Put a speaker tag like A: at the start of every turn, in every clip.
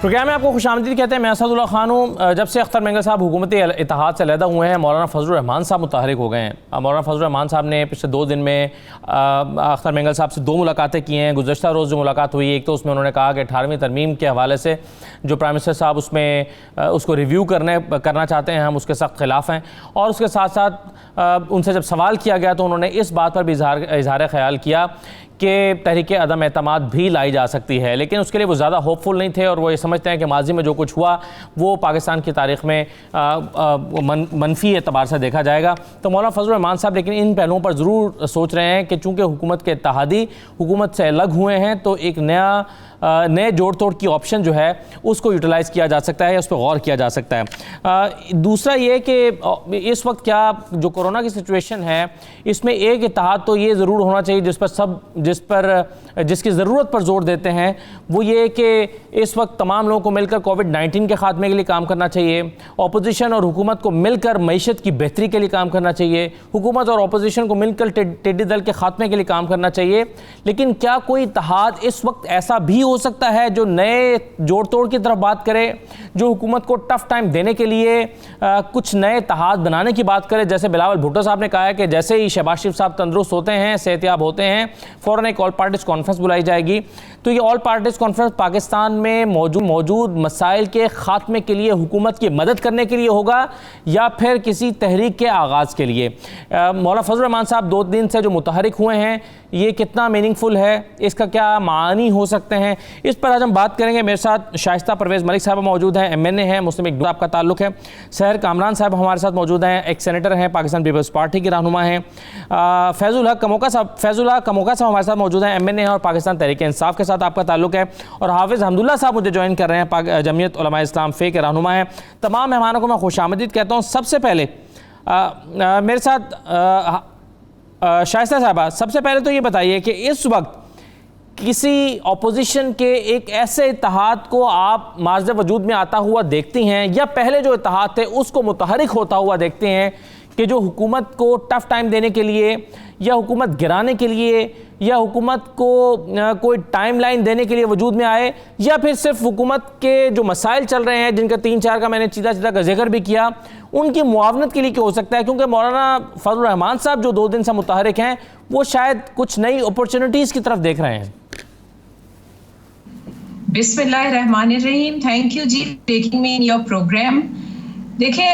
A: Programme میں آپ کو خوش آمدید کہتے ہیں. میں اسد اللہ خان ہوں. جب سے اختر مینگل صاحب حکومتی اتحاد سے علیحدہ ہوئے ہیں مولانا فضل الرحمان صاحب متحرک ہو گئے ہیں. مولانا فضل الرحمان صاحب نے پچھلے 2 دن میں اختر مینگل صاحب سے 2 ملاقاتیں کی ہیں. گزشتہ روز جو ملاقات ہوئی ایک تو اس میں انہوں نے کہا کہ 18ویں ترمیم کے حوالے سے جو پرائم منسٹر صاحب اس کو ریویو کرنا چاہتے ہیں, ہم اس کے سخت خلاف ہیں. اور اس کے ساتھ ساتھ ان سے جب سوال کیا گیا تو انہوں نے اس بات پر بھی اظہار خیال کیا کہ تحریک عدم اعتماد بھی لائی جا سکتی ہے, لیکن اس کے لیے وہ زیادہ ہوپ فل نہیں تھے اور وہ یہ سمجھتے ہیں کہ ماضی میں جو کچھ ہوا وہ پاکستان کی تاریخ میں منفی اعتبار سے دیکھا جائے گا. تو مولانا فضل الرحمان صاحب لیکن ان پہلوؤں پر ضرور سوچ رہے ہیں کہ چونکہ حکومت کے اتحادی حکومت سے الگ ہوئے ہیں تو ایک نئے جوڑ توڑ کی آپشن جو ہے اس کو یوٹیلائز کیا جا سکتا ہے, اس پہ غور کیا جا سکتا ہے. دوسرا یہ کہ اس وقت کیا جو کورونا کی سچویشن ہے اس میں ایک اتحاد تو یہ ضرور ہونا چاہیے جس کی ضرورت پر زور دیتے ہیں, وہ یہ کہ اس وقت تمام لوگوں کو مل کر کووڈ-19 کے خاتمے کے لیے کام کرنا چاہیے. اپوزیشن اور حکومت کو مل کر معیشت کی بہتری کے لیے کام کرنا چاہیے. حکومت اور اپوزیشن کو مل کر ٹڈی دل کے خاتمے کے لیے کام کرنا چاہیے. لیکن کیا کوئی اتحاد اس وقت ایسا بھی ہو سکتا ہے جو نئے جوڑ توڑ کی طرف بات کرے, جو حکومت کو ٹف ٹائم دینے کے لیے کچھ نئے اتحاد بنانے کی بات کرے؟ جیسے بلاول بھٹو صاحب نے کہا ہے کہ جیسے ہی شہباز شریف صاحب تندرست ہوتے ہیں, صحت یاب ہوتے ہیں, فوراً ایک آل پارٹیز کانفرنس بلائی جائے گی. تو یہ آل پارٹیز کانفرنس پاکستان میں موجود مسائل کے خاتمے کے لیے حکومت کی مدد کرنے کے لیے ہوگا یا پھر کسی تحریک کے آغاز کے لیے؟ مولانا فضل الرحمان صاحب 2 دن سے جو متحرک ہوئے ہیں یہ کتنا میننگ فل ہے, اس کا کیا معانی ہو سکتے ہیں, اس پر آج ہم بات کریں گے. میرے ساتھ شائستہ پرویز ملک صاحبہ موجود ہیں, MNA ہیں, مسلم لیگ آپ کا تعلق ہے. سحر کامران صاحب ہمارے ساتھ موجود ہیں, ایک سینیٹر ہیں, پاکستان پیپلز پارٹی کے رہنما ہیں. فیض اللہ کموکا صاحب ہمارے ساتھ موجود ہیں, MNA ہیں اور پاکستان تحریک انصاف کے ساتھ آپ کا تعلق ہے. اور حافظ حمداللہ صاحب مجھے جوائن کر رہے ہیں, جمعیت علماء اسلام فے کے رہنما ہیں. تمام مہمانوں کو میں خوش آمدید کہتا ہوں. سب سے پہلے میرے ساتھ شائستہ صاحبہ, سب سے پہلے تو یہ بتائیے کہ اس وقت کسی اپوزیشن کے ایک ایسے اتحاد کو آپ مارز وجود میں آتا ہوا دیکھتی ہیں یا پہلے جو اتحاد تھے اس کو متحرک ہوتا ہوا دیکھتے ہیں کہ جو حکومت کو ٹف ٹائم دینے کے لیے یا حکومت گرانے کے لیے یا حکومت کو کوئی ٹائم لائن دینے کے لیے وجود میں آئے, یا پھر صرف حکومت کے جو مسائل چل رہے ہیں جن کا 3-4 کا میں نے چیدہ کا ذکر بھی کیا ان کی معاونت کے لیے کیا ہو سکتا ہے؟ کیونکہ مولانا فضل الرحمان صاحب جو 2 دن سے متحرک ہیں وہ شاید کچھ نئی اپورچونٹیز کی طرف دیکھ رہے ہیں.
B: بسم اللہ الرحمن الرحیم. تھینک یو جی taking me in your programme. دیکھیں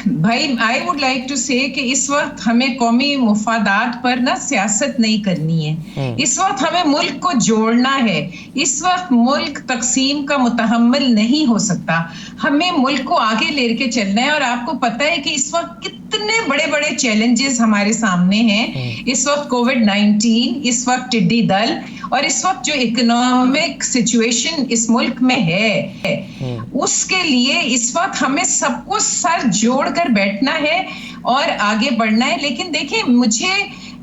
B: بھائی, آئی ووڈ لائک ٹو سے کہ اس وقت ہمیں قومی مفادات پر نا سیاست نہیں کرنی ہے. اس وقت ہمیں ملک کو جوڑنا ہے. اس وقت ملک تقسیم کا متحمل نہیں ہو سکتا. ہمیں ملک کو آگے لے کے چلنا ہے. اور آپ کو پتہ ہے کہ اس وقت کتنے بڑے بڑے چیلنجز ہمارے سامنے ہیں. اس وقت کووڈ-19, اس وقت ٹڈی دل, اور اس وقت جو اکنامک سچویشن اس ملک میں ہے, اس کے لیے اس وقت ہمیں سب کو سر جوڑ کر بیٹھنا ہے اور آگے بڑھنا ہے. لیکن دیکھیں, مجھے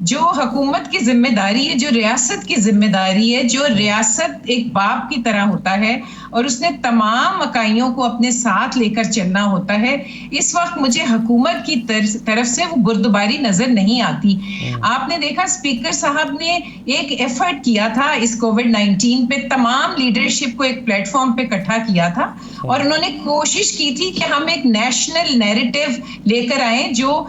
B: جو حکومت کی ذمہ داری ہے, جو ریاست کی ذمہ داری ہے, جو ریاست ایک باپ کی طرح ہوتا ہے اور اس نے تمام اکائیوں کو اپنے ساتھ لے کر چلنا ہوتا ہے, اس وقت مجھے حکومت کی طرف سے وہ بردباری نظر نہیں آتی. آپ نے دیکھا اسپیکر صاحب نے ایک ایفرٹ کیا تھا اس کووڈ-19 پہ, تمام لیڈرشپ کو ایک پلیٹ فارم پہ اکٹھا کیا تھا اور انہوں نے کوشش کی تھی کہ ہم ایک نیشنل نیریٹو لے کر آئیں جو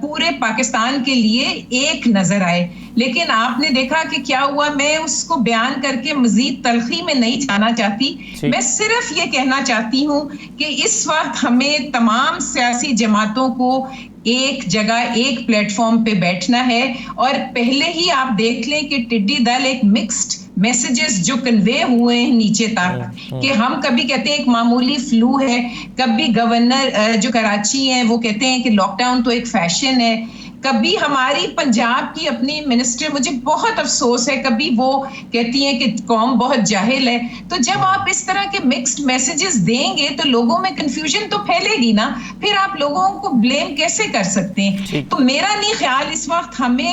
B: پورے پاکستان کے لیے ایک نظر آئے. لیکن آپ نے دیکھا کہ کیا ہوا. میں اس کو بیان کر کے مزید تلخی میں نہیں جانا چاہتی. میں صرف یہ کہنا چاہتی ہوں کہ اس وقت ہمیں تمام سیاسی جماعتوں کو ایک جگہ ایک پلیٹ فارم پہ بیٹھنا ہے. اور پہلے ہی آپ دیکھ لیں کہ ٹڈی دل ایک مکسڈ میسیجز جو کنوے ہوئے ہیں نیچے تک, کہ ہم کبھی کہتے ہیں ایک معمولی فلو ہے, کبھی گورنر جو کراچی ہیں وہ کہتے ہیں کہ لاک ڈاؤن تو ایک فیشن ہے, کبھی ہماری پنجاب کی اپنی منسٹر, مجھے بہت افسوس ہے, کبھی وہ کہتی ہیں کہ قوم بہت جاہل ہے. تو جب آپ اس طرح کے مکسڈ میسیجز دیں گے تو لوگوں میں کنفیوژن تو پھیلے گی نا, پھر آپ لوگوں کو بلیم کیسے کر سکتے ہیں؟ تو میرا نہیں خیال اس وقت ہمیں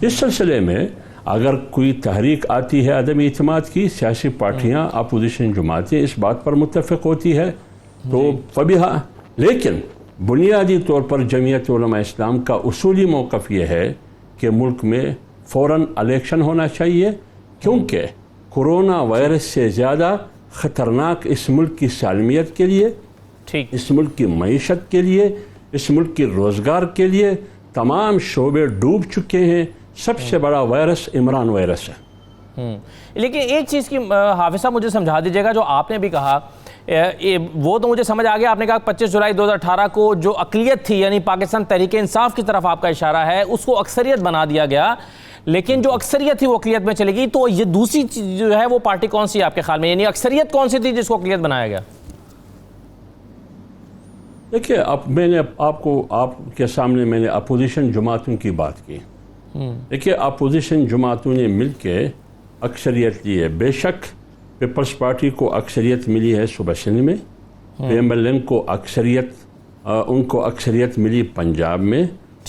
C: اس سلسلے میں اگر کوئی تحریک آتی ہے عدم اعتماد کی، سیاسی پارٹیاں اپوزیشن جماعتیں اس بات پر متفق ہوتی ہے تو فبیہا، لیکن بنیادی طور پر جمعیت علماء اسلام کا اصولی موقف یہ ہے کہ ملک میں فوراً الیکشن ہونا چاہیے، کیونکہ کرونا وائرس سے زیادہ خطرناک اس ملک کی سالمیت کے لیے، اس ملک کی معیشت کے لیے، اس ملک کی روزگار کے لیے تمام شعبے ڈوب چکے ہیں۔ سب سے بڑا وائرس عمران وائرس ہے۔
A: لیکن ایک چیز کی حافظ صاحب مجھے سمجھا دیجیے گا، جو آپ نے بھی کہا وہ تو مجھے سمجھ آ گیا، آپ نے کہا 25 جولائی 2018 کو جو اقلیت تھی، یعنی پاکستان تحریک انصاف کی طرف آپ کا اشارہ ہے، اس کو اکثریت بنا دیا گیا، لیکن جو اکثریت تھی وہ اقلیت میں چلے گئی، تو یہ دوسری چیز جو ہے وہ پارٹی کون سی آپ کے خیال میں، یعنی اکثریت کون سی تھی جس کو اقلیت بنایا گیا؟
C: دیکھیے، اب میں نے آپ کے سامنے میں نے اپوزیشن جماعتوں کی بات کی۔ دیکھیے، اپوزیشن جماعتوں نے مل کے اکثریت لی ہے۔ بے شک پیپلز پارٹی کو اکثریت ملی ہے صوبہ سندھ میں، پی ایم ایل این کو اکثریت ملی پنجاب میں،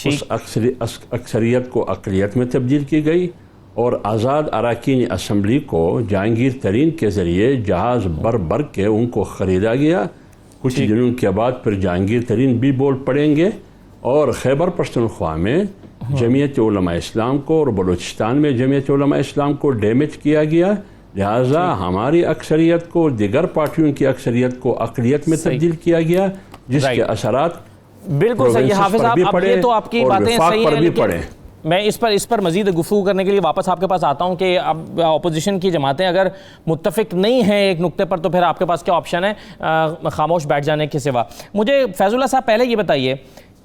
C: اس اکثریت کو اقلیت میں تبدیل کی گئی، اور آزاد اراکین اسمبلی کو جہانگیر ترین کے ذریعے جہاز بر کے ان کو خریدا گیا۔ کچھ دنوں کے بعد پھر جہانگیر ترین بھی بول پڑیں گے، اور خیبر پختونخوا میں جمعیت علماء اسلام کو اور بلوچستان میں جمعیت علماء اسلام کو ڈیمیج کیا گیا، لہٰذا ہماری اکثریت کو دیگر پارٹیوں کی اکثریت کو اقلیت میں تبدیل کیا گیا، جس کے اثرات
A: بالکل صحیح حافظ صاحب، اب یہ تو آپ کی باتیں صحیح ہیں، لیکن میں اس پر مزید گفتگو کرنے کے لیے واپس آپ کے پاس آتا ہوں کہ اب اپوزیشن کی جماعتیں اگر متفق نہیں ہیں ایک نقطے پر تو پھر آپ کے پاس کیا آپشن ہے خاموش بیٹھ جانے کے سوا؟ مجھے فیض اللہ صاحب پہلے یہ بتائیے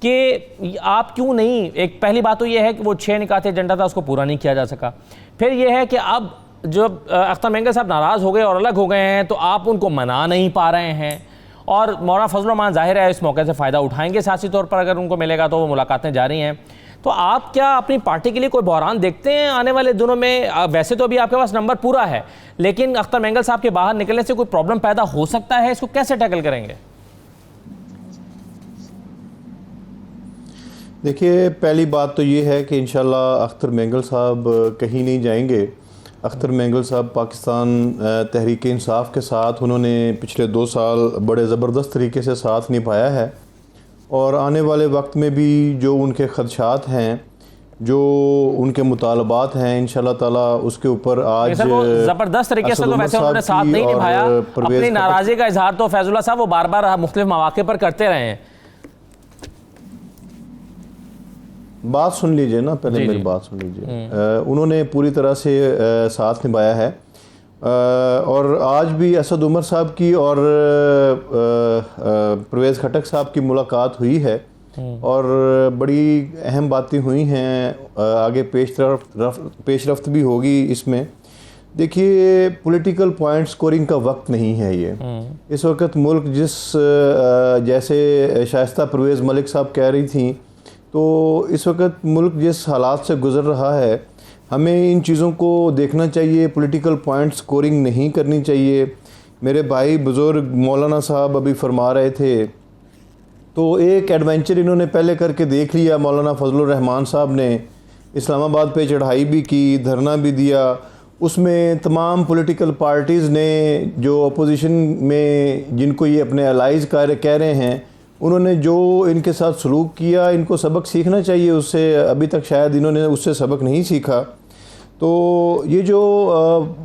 A: کہ آپ کیوں نہیں، ایک پہلی بات تو یہ ہے کہ وہ 6 نکات ایجنڈا تھا اس کو پورا نہیں کیا جا سکا، پھر یہ ہے کہ اب جب اختر مینگل صاحب ناراض ہو گئے اور الگ ہو گئے ہیں تو آپ ان کو منا نہیں پا رہے ہیں، اور مولانا فضل الرحمان ظاہر ہے اس موقع سے فائدہ اٹھائیں گے سیاسی طور پر، اگر ان کو ملے گا تو وہ ملاقاتیں جاری ہیں، تو آپ کیا اپنی پارٹی کے لیے کوئی بحران دیکھتے ہیں آنے والے دنوں میں؟ ویسے تو ابھی آپ کے پاس نمبر پورا ہے، لیکن اختر مینگل صاحب کے باہر نکلنے سے کوئی پرابلم پیدا ہو سکتا ہے، اس کو کیسے ٹیکل کریں گے؟
D: دیکھیے، پہلی بات تو یہ ہے کہ انشاءاللہ اختر مینگل صاحب کہیں نہیں جائیں گے۔ اختر مینگل صاحب پاکستان تحریک انصاف کے ساتھ انہوں نے پچھلے 2 سال بڑے زبردست طریقے سے ساتھ نبھایا ہے، اور آنے والے وقت میں بھی جو ان کے خدشات ہیں، جو ان کے مطالبات ہیں، انشاءاللہ تعالیٰ اس کے اوپر آج
A: زبردست طریقے سے تو ویسے انہوں نے ساتھ نہیں نبھایا، اپنی ناراضی کا اظہار تو فیض اللہ صاحب وہ بار بار مختلف مواقع پر کرتے رہے ہیں۔
D: بات سن لیجئے نا، پہلے میری بات سن لیجئے۔ انہوں نے پوری طرح سے ساتھ نبھایا ہے، اور آج بھی اسد عمر صاحب کی اور پرویز خٹک صاحب کی ملاقات ہوئی ہے، اور بڑی اہم باتیں ہوئی ہیں، آگے پیش رفت بھی ہوگی اس میں۔ دیکھیے، پولیٹیکل پوائنٹ سکورنگ کا وقت نہیں ہے یہ۔ اس وقت ملک جیسے شائستہ پرویز ملک صاحب کہہ رہی تھیں، تو اس وقت ملک جس حالات سے گزر رہا ہے، ہمیں ان چیزوں کو دیکھنا چاہیے، پولیٹیکل پوائنٹ سکورنگ نہیں کرنی چاہیے۔ میرے بھائی بزرگ مولانا صاحب ابھی فرما رہے تھے، تو ایک ایڈونچر انہوں نے پہلے کر کے دیکھ لیا، مولانا فضل الرحمان صاحب نے اسلام آباد پہ چڑھائی بھی کی، دھرنا بھی دیا، اس میں تمام پولیٹیکل پارٹیز نے جو اپوزیشن میں جن کو یہ اپنے الائز کہہ رہے ہیں، انہوں نے جو ان کے ساتھ سلوک کیا، ان کو سبق سیکھنا چاہیے اس سے، ابھی تک شاید انہوں نے اس سے سبق نہیں سیکھا۔ تو یہ جو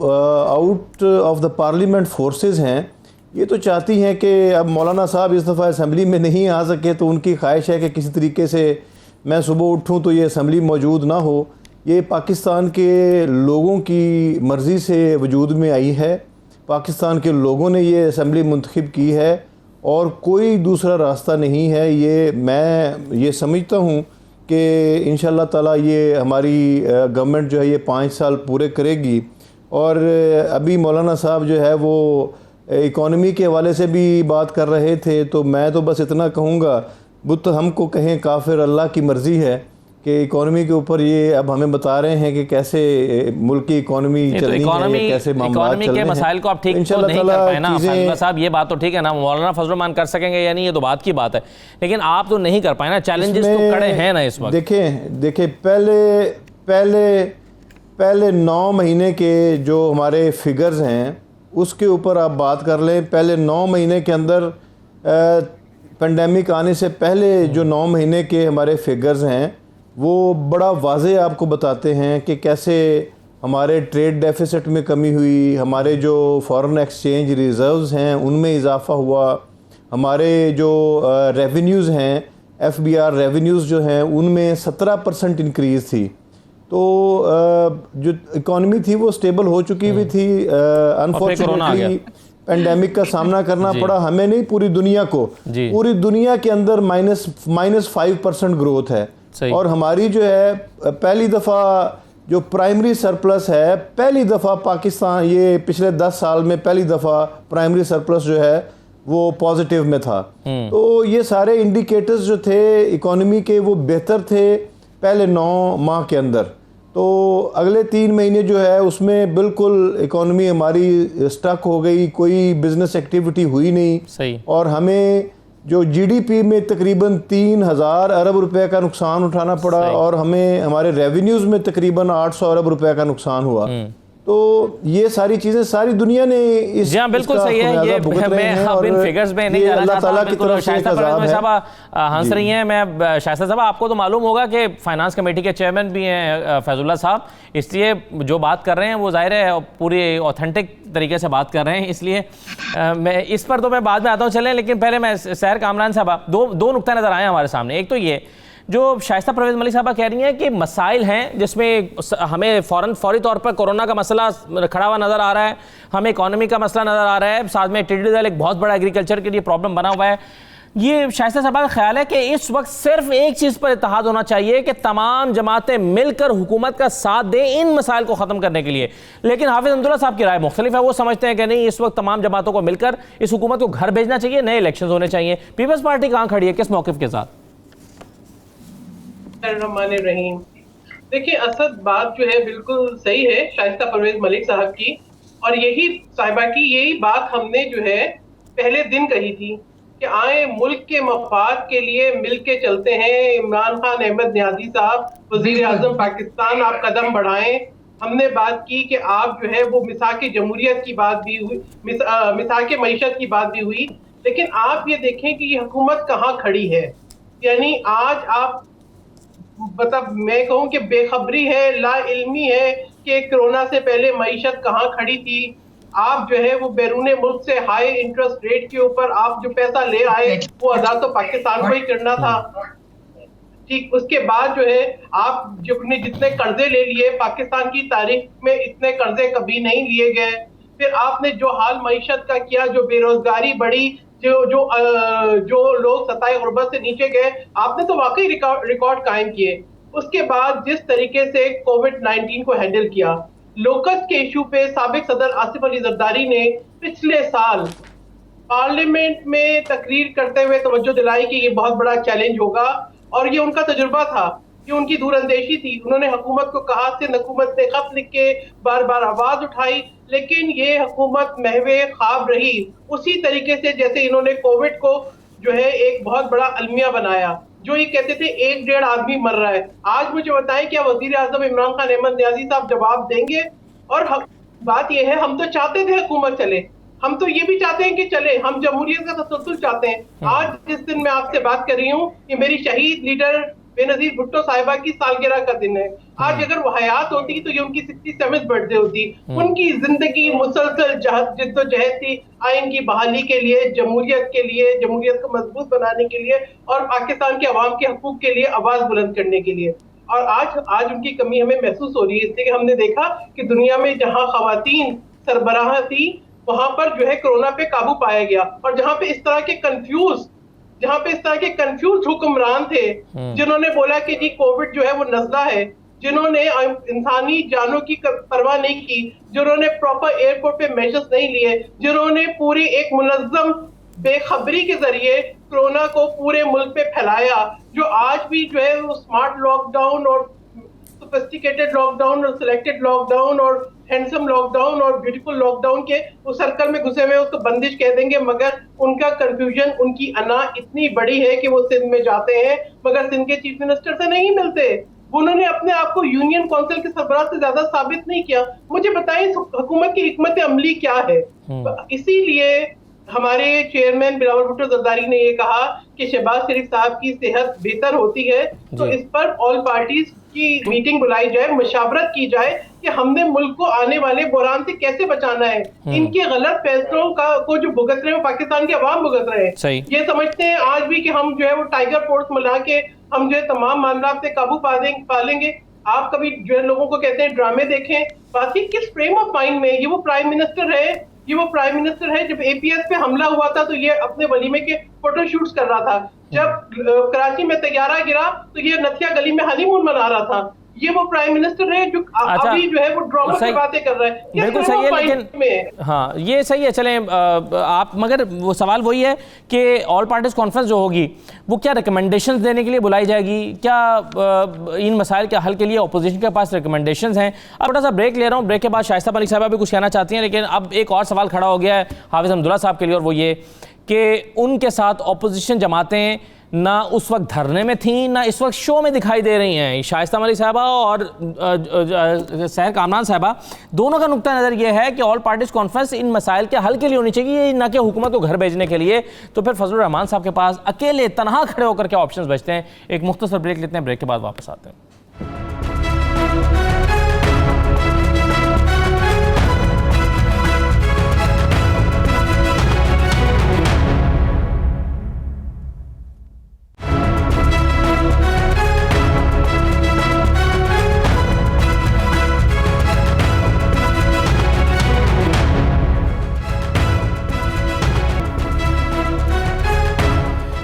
D: out of the parliament forces ہیں، یہ تو چاہتی ہیں کہ اب مولانا صاحب اس دفعہ اسمبلی میں نہیں آ سکے، تو ان کی خواہش ہے کہ کسی طریقے سے میں صبح اٹھوں تو یہ اسمبلی موجود نہ ہو۔ یہ پاکستان کے لوگوں کی مرضی سے وجود میں آئی ہے، پاکستان کے لوگوں نے یہ اسمبلی منتخب کی ہے، اور کوئی دوسرا راستہ نہیں ہے۔ میں یہ سمجھتا ہوں کہ انشاءاللہ تعالیٰ یہ ہماری گورنمنٹ جو ہے یہ 5 سال پورے کرے گی، اور ابھی مولانا صاحب جو ہے وہ اکانومی کے حوالے سے بھی بات کر رہے تھے، تو میں تو بس اتنا کہوں گا، بت ہم کو کہیں کافر، اللہ کی مرضی ہے کہ اکانومی کے اوپر یہ اب ہمیں بتا رہے ہیں کہ کیسے ملک کی اکانومی چلنی ہے، کیسے معاملات چل رہے ہیں۔
A: اکانومی کے مسائل کو آپ ٹھیک تو نہیں کر پائے نا فضل صاحب، یہ بات تو ٹھیک ہے نا، مولانا فضل الرحمان کر سکیں گے یا نہیں یہ تو بات کی بات ہے، لیکن آپ تو نہیں کر پائے نا، چیلنجز تو کڑے ہیں نا اس وقت۔
D: دیکھیں پہلے پہلے 9 مہینے کے جو ہمارے فگرز ہیں اس کے اوپر آپ بات کر لیں. پہلے 9 مہینے کے اندر پینڈیمک آنے سے پہلے جو 9 مہینے کے ہمارے فگرز ہیں وہ بڑا واضح آپ کو بتاتے ہیں کہ کیسے ہمارے ٹریڈ ڈیفیسٹ میں کمی ہوئی, ہمارے جو فارن ایکسچینج ریزروز ہیں ان میں اضافہ ہوا, ہمارے جو ریونیوز ہیں ایف بی آر ریونیوز جو ہیں ان میں 17% انکریز تھی. تو جو اکانومی تھی وہ سٹیبل ہو چکی ہوئی تھی. انفارچونیٹلی پینڈیمک کا سامنا کرنا پڑا ہمیں نہیں, پوری دنیا کو. پوری دنیا کے اندر -5% گروتھ ہے, اور ہماری جو ہے پہلی دفعہ جو پرائمری سرپلس ہے, پہلی دفعہ پاکستان یہ پچھلے 10 سال میں پہلی دفعہ پرائمری سرپلس جو ہے وہ پازیٹیو میں تھا. تو یہ سارے انڈیکیٹرز جو تھے اکانومی کے وہ بہتر تھے پہلے 9 ماہ کے اندر. تو اگلے 3 مہینے جو ہے اس میں بالکل اکانومی ہماری سٹک ہو گئی, کوئی بزنس ایکٹیویٹی ہوئی نہیں, اور ہمیں جو جی ڈی پی میں تقریباً 3000 ارب روپے کا نقصان اٹھانا پڑا, اور ہمیں ہمارے ریونیوز میں تقریباً 800 ارب روپے کا نقصان ہوا. تو یہ ساری چیزیں ساری دنیا نے اس
A: جی ہاں بالکل صحیح ہے. یہ میں اب ان فگرز میں نہیں جانا چاہتا, بالکل شائستہ پرویز صاحب ہنس رہی ہیں. میں شائستہ صاحب آپ کو تو معلوم ہوگا کہ فائنانس کمیٹی کے چیئرمین بھی ہیں فیض اللہ صاحب, اس لیے جو بات کر رہے ہیں وہ ظاہر ہے پوری اوتھینٹک طریقے سے بات کر رہے ہیں, اس لیے میں اس پر تو میں بعد میں آتا ہوں. چلیں لیکن پہلے میں سحر کامران صاحب دو نقطہ نظر آئے ہمارے سامنے. ایک تو یہ جو شائستہ پرویز ملک صاحبہ کہہ رہی ہیں کہ مسائل ہیں جس میں ہمیں فوری طور پر کورونا کا مسئلہ کھڑا ہوا نظر آ رہا ہے, ہمیں اکانومی کا مسئلہ نظر آ رہا ہے, ساتھ میں ٹڈی دل ایک بہت بڑا ایگریکلچر کے لیے پرابلم بنا ہوا ہے. یہ شائستہ صاحبہ کا خیال ہے کہ اس وقت صرف ایک چیز پر اتحاد ہونا چاہیے کہ تمام جماعتیں مل کر حکومت کا ساتھ دیں ان مسائل کو ختم کرنے کے لیے. لیکن حافظ حمداللہ صاحب کی رائے مختلف ہے, وہ سمجھتے ہیں کہ نہیں, اس وقت تمام جماعتوں کو مل کر اس حکومت کو گھر بھیجنا چاہیے, نئے الیکشنز ہونے چاہیے. پیپلز پارٹی کہاں کھڑی ہے, کس موقف کے ساتھ؟
E: الرحمن الرحیم. دیکھیں اسد بات جو ہے بالکل صحیح ہے شائستہ پرویز ملک صاحب کی, اور یہی صاحبہ کی یہی بات ہم نے جو ہے پہلے دن کہی تھی کہ آئیں ملک کے مفاد کے لیے مل کے چلتے ہیں. عمران خان احمد نیازی صاحب وزیر اعظم پاکستان, آپ قدم بڑھائیں. ہم نے بات کی کہ آپ جو ہے وہ مساق جمہوریت کی بات بھی ہوئی, مساق معیشت کی بات بھی ہوئی, لیکن آپ یہ دیکھیں کہ یہ حکومت کہاں کھڑی ہے. یعنی آج آپ مطلب میں کہوں کہ بے خبری ہے, لا علمی ہے کہ کرونا سے پہلے معیشت کہاں کھڑی تھی. آپ جو ہے وہ بیرون ملک سے ہائی انٹرسٹ ریٹ کے اوپر آپ جو پیسہ لے آئے وہ ادا تو پاکستان کو ہی کرنا تھا. ٹھیک, اس کے بعد جو ہے آپ جتنے قرضے لے لیے, پاکستان کی تاریخ میں اتنے قرضے کبھی نہیں لیے گئے. پھر آپ نے جو حال معیشت کا کیا, جو بے روزگاری بڑھی, جو لوگ سطح غربت سے نیچے گئے, آپ نے تو واقعی ریکارڈ قائم کیے. اس کے بعد جس طریقے سے کووڈ-19 کو ہینڈل کیا, لوکس کے ایشو پہ سابق صدر آصف علی زرداری نے پچھلے سال پارلیمنٹ میں تقریر کرتے ہوئے توجہ دلائی کہ یہ بہت بڑا چیلنج ہوگا, اور یہ ان کا تجربہ تھا, یہ ان کی دور اندیشی تھی. انہوں نے حکومت کو کہا, سندھ حکومت نے خط لکھ کے بار بار آواز اٹھائی, لیکن یہ حکومت محو خواب رہی. اسی طریقے سے جیسے انہوں نے کووڈ کو جو ہے ایک بہت بڑا المیہ بنایا, جو یہ کہتے تھے 1-1.5 آدمی مر رہا ہے. آج مجھے بتائیں کیا وزیر اعظم عمران خان احمد نیازی صاحب جواب دیں گے؟ اور بات یہ ہے, ہم تو چاہتے تھے حکومت چلے, ہم تو یہ بھی چاہتے ہیں کہ چلے, ہم جمہوریت کا تسلسل چاہتے ہیں. آج جس دن میں آپ سے بات کر رہی ہوں, یہ میری شہید لیڈر بے نظیر بھٹو صاحبہ کی سالگرہ کا دن ہے. آج اگر وہ حیات ہوتی تو یہ ان کی 67ویں برتھ ڈے ہوتی. ان کی زندگی مسلسل جد و جہد تھی آئین کی بحالی کے لیے, جمہوریت کے لیے, جمہوریت کو مضبوط بنانے کے لیے, اور پاکستان کے عوام کے حقوق کے لیے آواز بلند کرنے کے لیے. اور آج ان کی کمی ہمیں محسوس ہو رہی ہے, اس لیے کہ ہم نے دیکھا کہ دنیا میں جہاں خواتین سربراہ تھی وہاں پر جو ہے کرونا پہ قابو پایا گیا, اور جہاں پہ اس طرح کے کنفیوز حکمران تھے جنہوں نے بولا کہ جی کووڈ جو ہے وہ نزلہ ہے, جنہوں نے انسانی جانوں کی پرواہ نہیں کی, جنہوں نے پراپر ایئرپورٹ پہ میجرز نہیں لیے, جنہوں نے پوری ایک منظم بے خبری کے ذریعے کرونا کو پورے ملک پہ پھیلایا, جو آج بھی جو ہے وہ اسمارٹ لاک ڈاؤن اور سوفسٹیکیٹڈ لاک ڈاؤن اور سلیکٹڈ لاک ڈاؤن اور ہینڈسم لاک ڈاؤن اور بیوٹیفل لاک ڈاؤن کے اس سرکل میں گھسے ہوئے اس کو بندش کہہ دیں گے, مگر ان کا کنفیوژن, ان کی انا اتنی بڑی ہے کہ وہ سندھ میں جاتے ہیں مگر سندھ کے چیف منسٹر سے نہیں ملتے, انہوں نے اپنے آپ کو یونین کونسل کے سربراہ سے زیادہ ثابت نہیں کیا. مجھے بتائیں حکومت کی حکمت عملی کیا ہے؟ اسی لیے ہمارے چیئرمین بلاول بھٹو زرداری نے یہ کہا کہ شہباز شریف صاحب کی صحت بہتر ہوتی ہے تو اس پر آل پارٹیز کی میٹنگ بلائی جائے, مشاورت کی جائے کہ ہم نے ملک کو آنے والے بحران سے کیسے بچانا ہے. ان کے غلط فیصلوں کو جو بھگت رہے ہیں پاکستان کے عوام بھگت رہے ہیں. یہ سمجھتے ہیں آج بھی کہ ہم جو ہے وہ ٹائیگر فورس ملا کے ہم جو ہے تمام معاملات سے قابو پا لیں گے. آپ کبھی جو ہے لوگوں کو کہتے ہیں ڈرامے دیکھیں, باقی کس فریم آف مائنڈ میں یہ وہ پرائم منسٹر ہے جب اے پی ایس پہ حملہ ہوا تھا تو یہ اپنے ولیمے کے فوٹو شوٹس کر رہا تھا. جب کراچی میں طیارہ گرا تو یہ نتھیا گلی میں ہنی مون منا رہا تھا. یہ وہ پرائم منسٹر ہے جو ابھی جو ہے وہ ڈراموں کی باتیں کر رہا ہے.
A: بالکل صحیح ہے, لیکن ہاں یہ صحیح ہے. چلیں آپ, مگر وہ سوال وہی ہے کہ آل پارٹیز کانفرنس جو ہوگی وہ کیا ریکمنڈیشنز دینے کے لیے بلائی جائے گی؟ کیا ان مسائل کے حل کے لیے اپوزیشن کے پاس ریکمنڈیشنز ہیں؟ اب چھوٹا سا بریک لے رہا ہوں, بریک کے بعد شائستہ ملک صاحبہ بھی کچھ کہنا چاہتی ہیں, لیکن اب ایک اور سوال کھڑا ہو گیا ہے حافظ حمداللہ صاحب کے لیے, اور وہ یہ کہ ان کے ساتھ اپوزیشن جماعتیں نہ اس وقت دھرنے میں تھیں نہ اس وقت شو میں دکھائی دے رہی ہیں. شائستہ ملک صاحبہ اور سحر کامران صاحبہ دونوں کا نقطہ نظر یہ ہے کہ آل پارٹیز کانفرنس ان مسائل کے حل کے لیے ہونی چاہیے, نہ کہ حکومت کو گھر بھیجنے کے لیے. تو پھر فضل الرحمان صاحب کے پاس اکیلے تنہا کھڑے ہو کر کے آپشنز بچتے ہیں. ایک مختصر بریک لیتے ہیں, بریک کے بعد واپس آتے ہیں.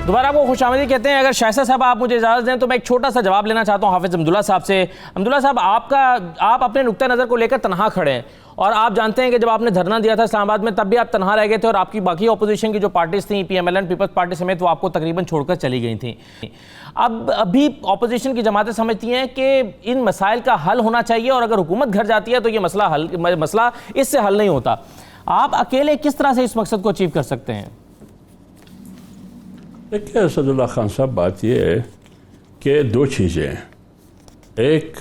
A: دوبارہ آپ کو خوش آمدید کہتے ہیں. اگر شائستہ صاحب آپ مجھے اجازت دیں تو میں ایک چھوٹا سا جواب لینا چاہتا ہوں حافظ حمداللہ صاحب سے. حمداللہ صاحب, آپ اپنے نقطہ نظر کو لے کر تنہا کھڑے ہیں, اور آپ جانتے ہیں کہ جب آپ نے دھرنا دیا تھا اسلام آباد میں تب بھی آپ تنہا رہ گئے تھے, اور آپ کی باقی اپوزیشن کی جو پارٹیز تھیں P M L N, Peoples Party سمیت, وہ آپ کو تقریباً چھوڑ کر چلی گئی تھیں. ابھی اپوزیشن کی جماعتیں سمجھتی ہیں کہ ان مسائل کا حل ہونا چاہیے, اور اگر حکومت گھر جاتی ہے تو یہ مسئلہ اس سے حل نہیں ہوتا. آپ اکیلے کس طرح سے اس مقصد کو اچیو کر سکتے ہیں؟
C: دیکھیے اسد اللہ خان صاحب, بات یہ ہے کہ دو چیزیں ہیں. ایک,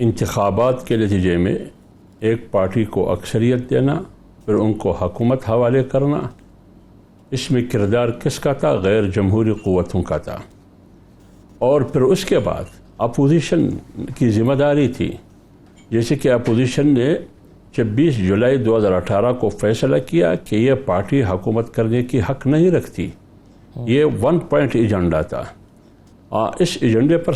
C: انتخابات کے نتیجے میں ایک پارٹی کو اکثریت دینا, پھر ان کو حکومت حوالے کرنا. اس میں کردار کس کا تھا؟ غیر جمہوری قوتوں کا تھا. اور پھر اس کے بعد اپوزیشن کی ذمہ داری تھی, جیسے کہ اپوزیشن نے 26 جولائی 2018 کو فیصلہ کیا کہ یہ پارٹی حکومت کرنے کی حق نہیں رکھتی. یہ 1 پوائنٹ ایجنڈا تھا. اس ایجنڈے پر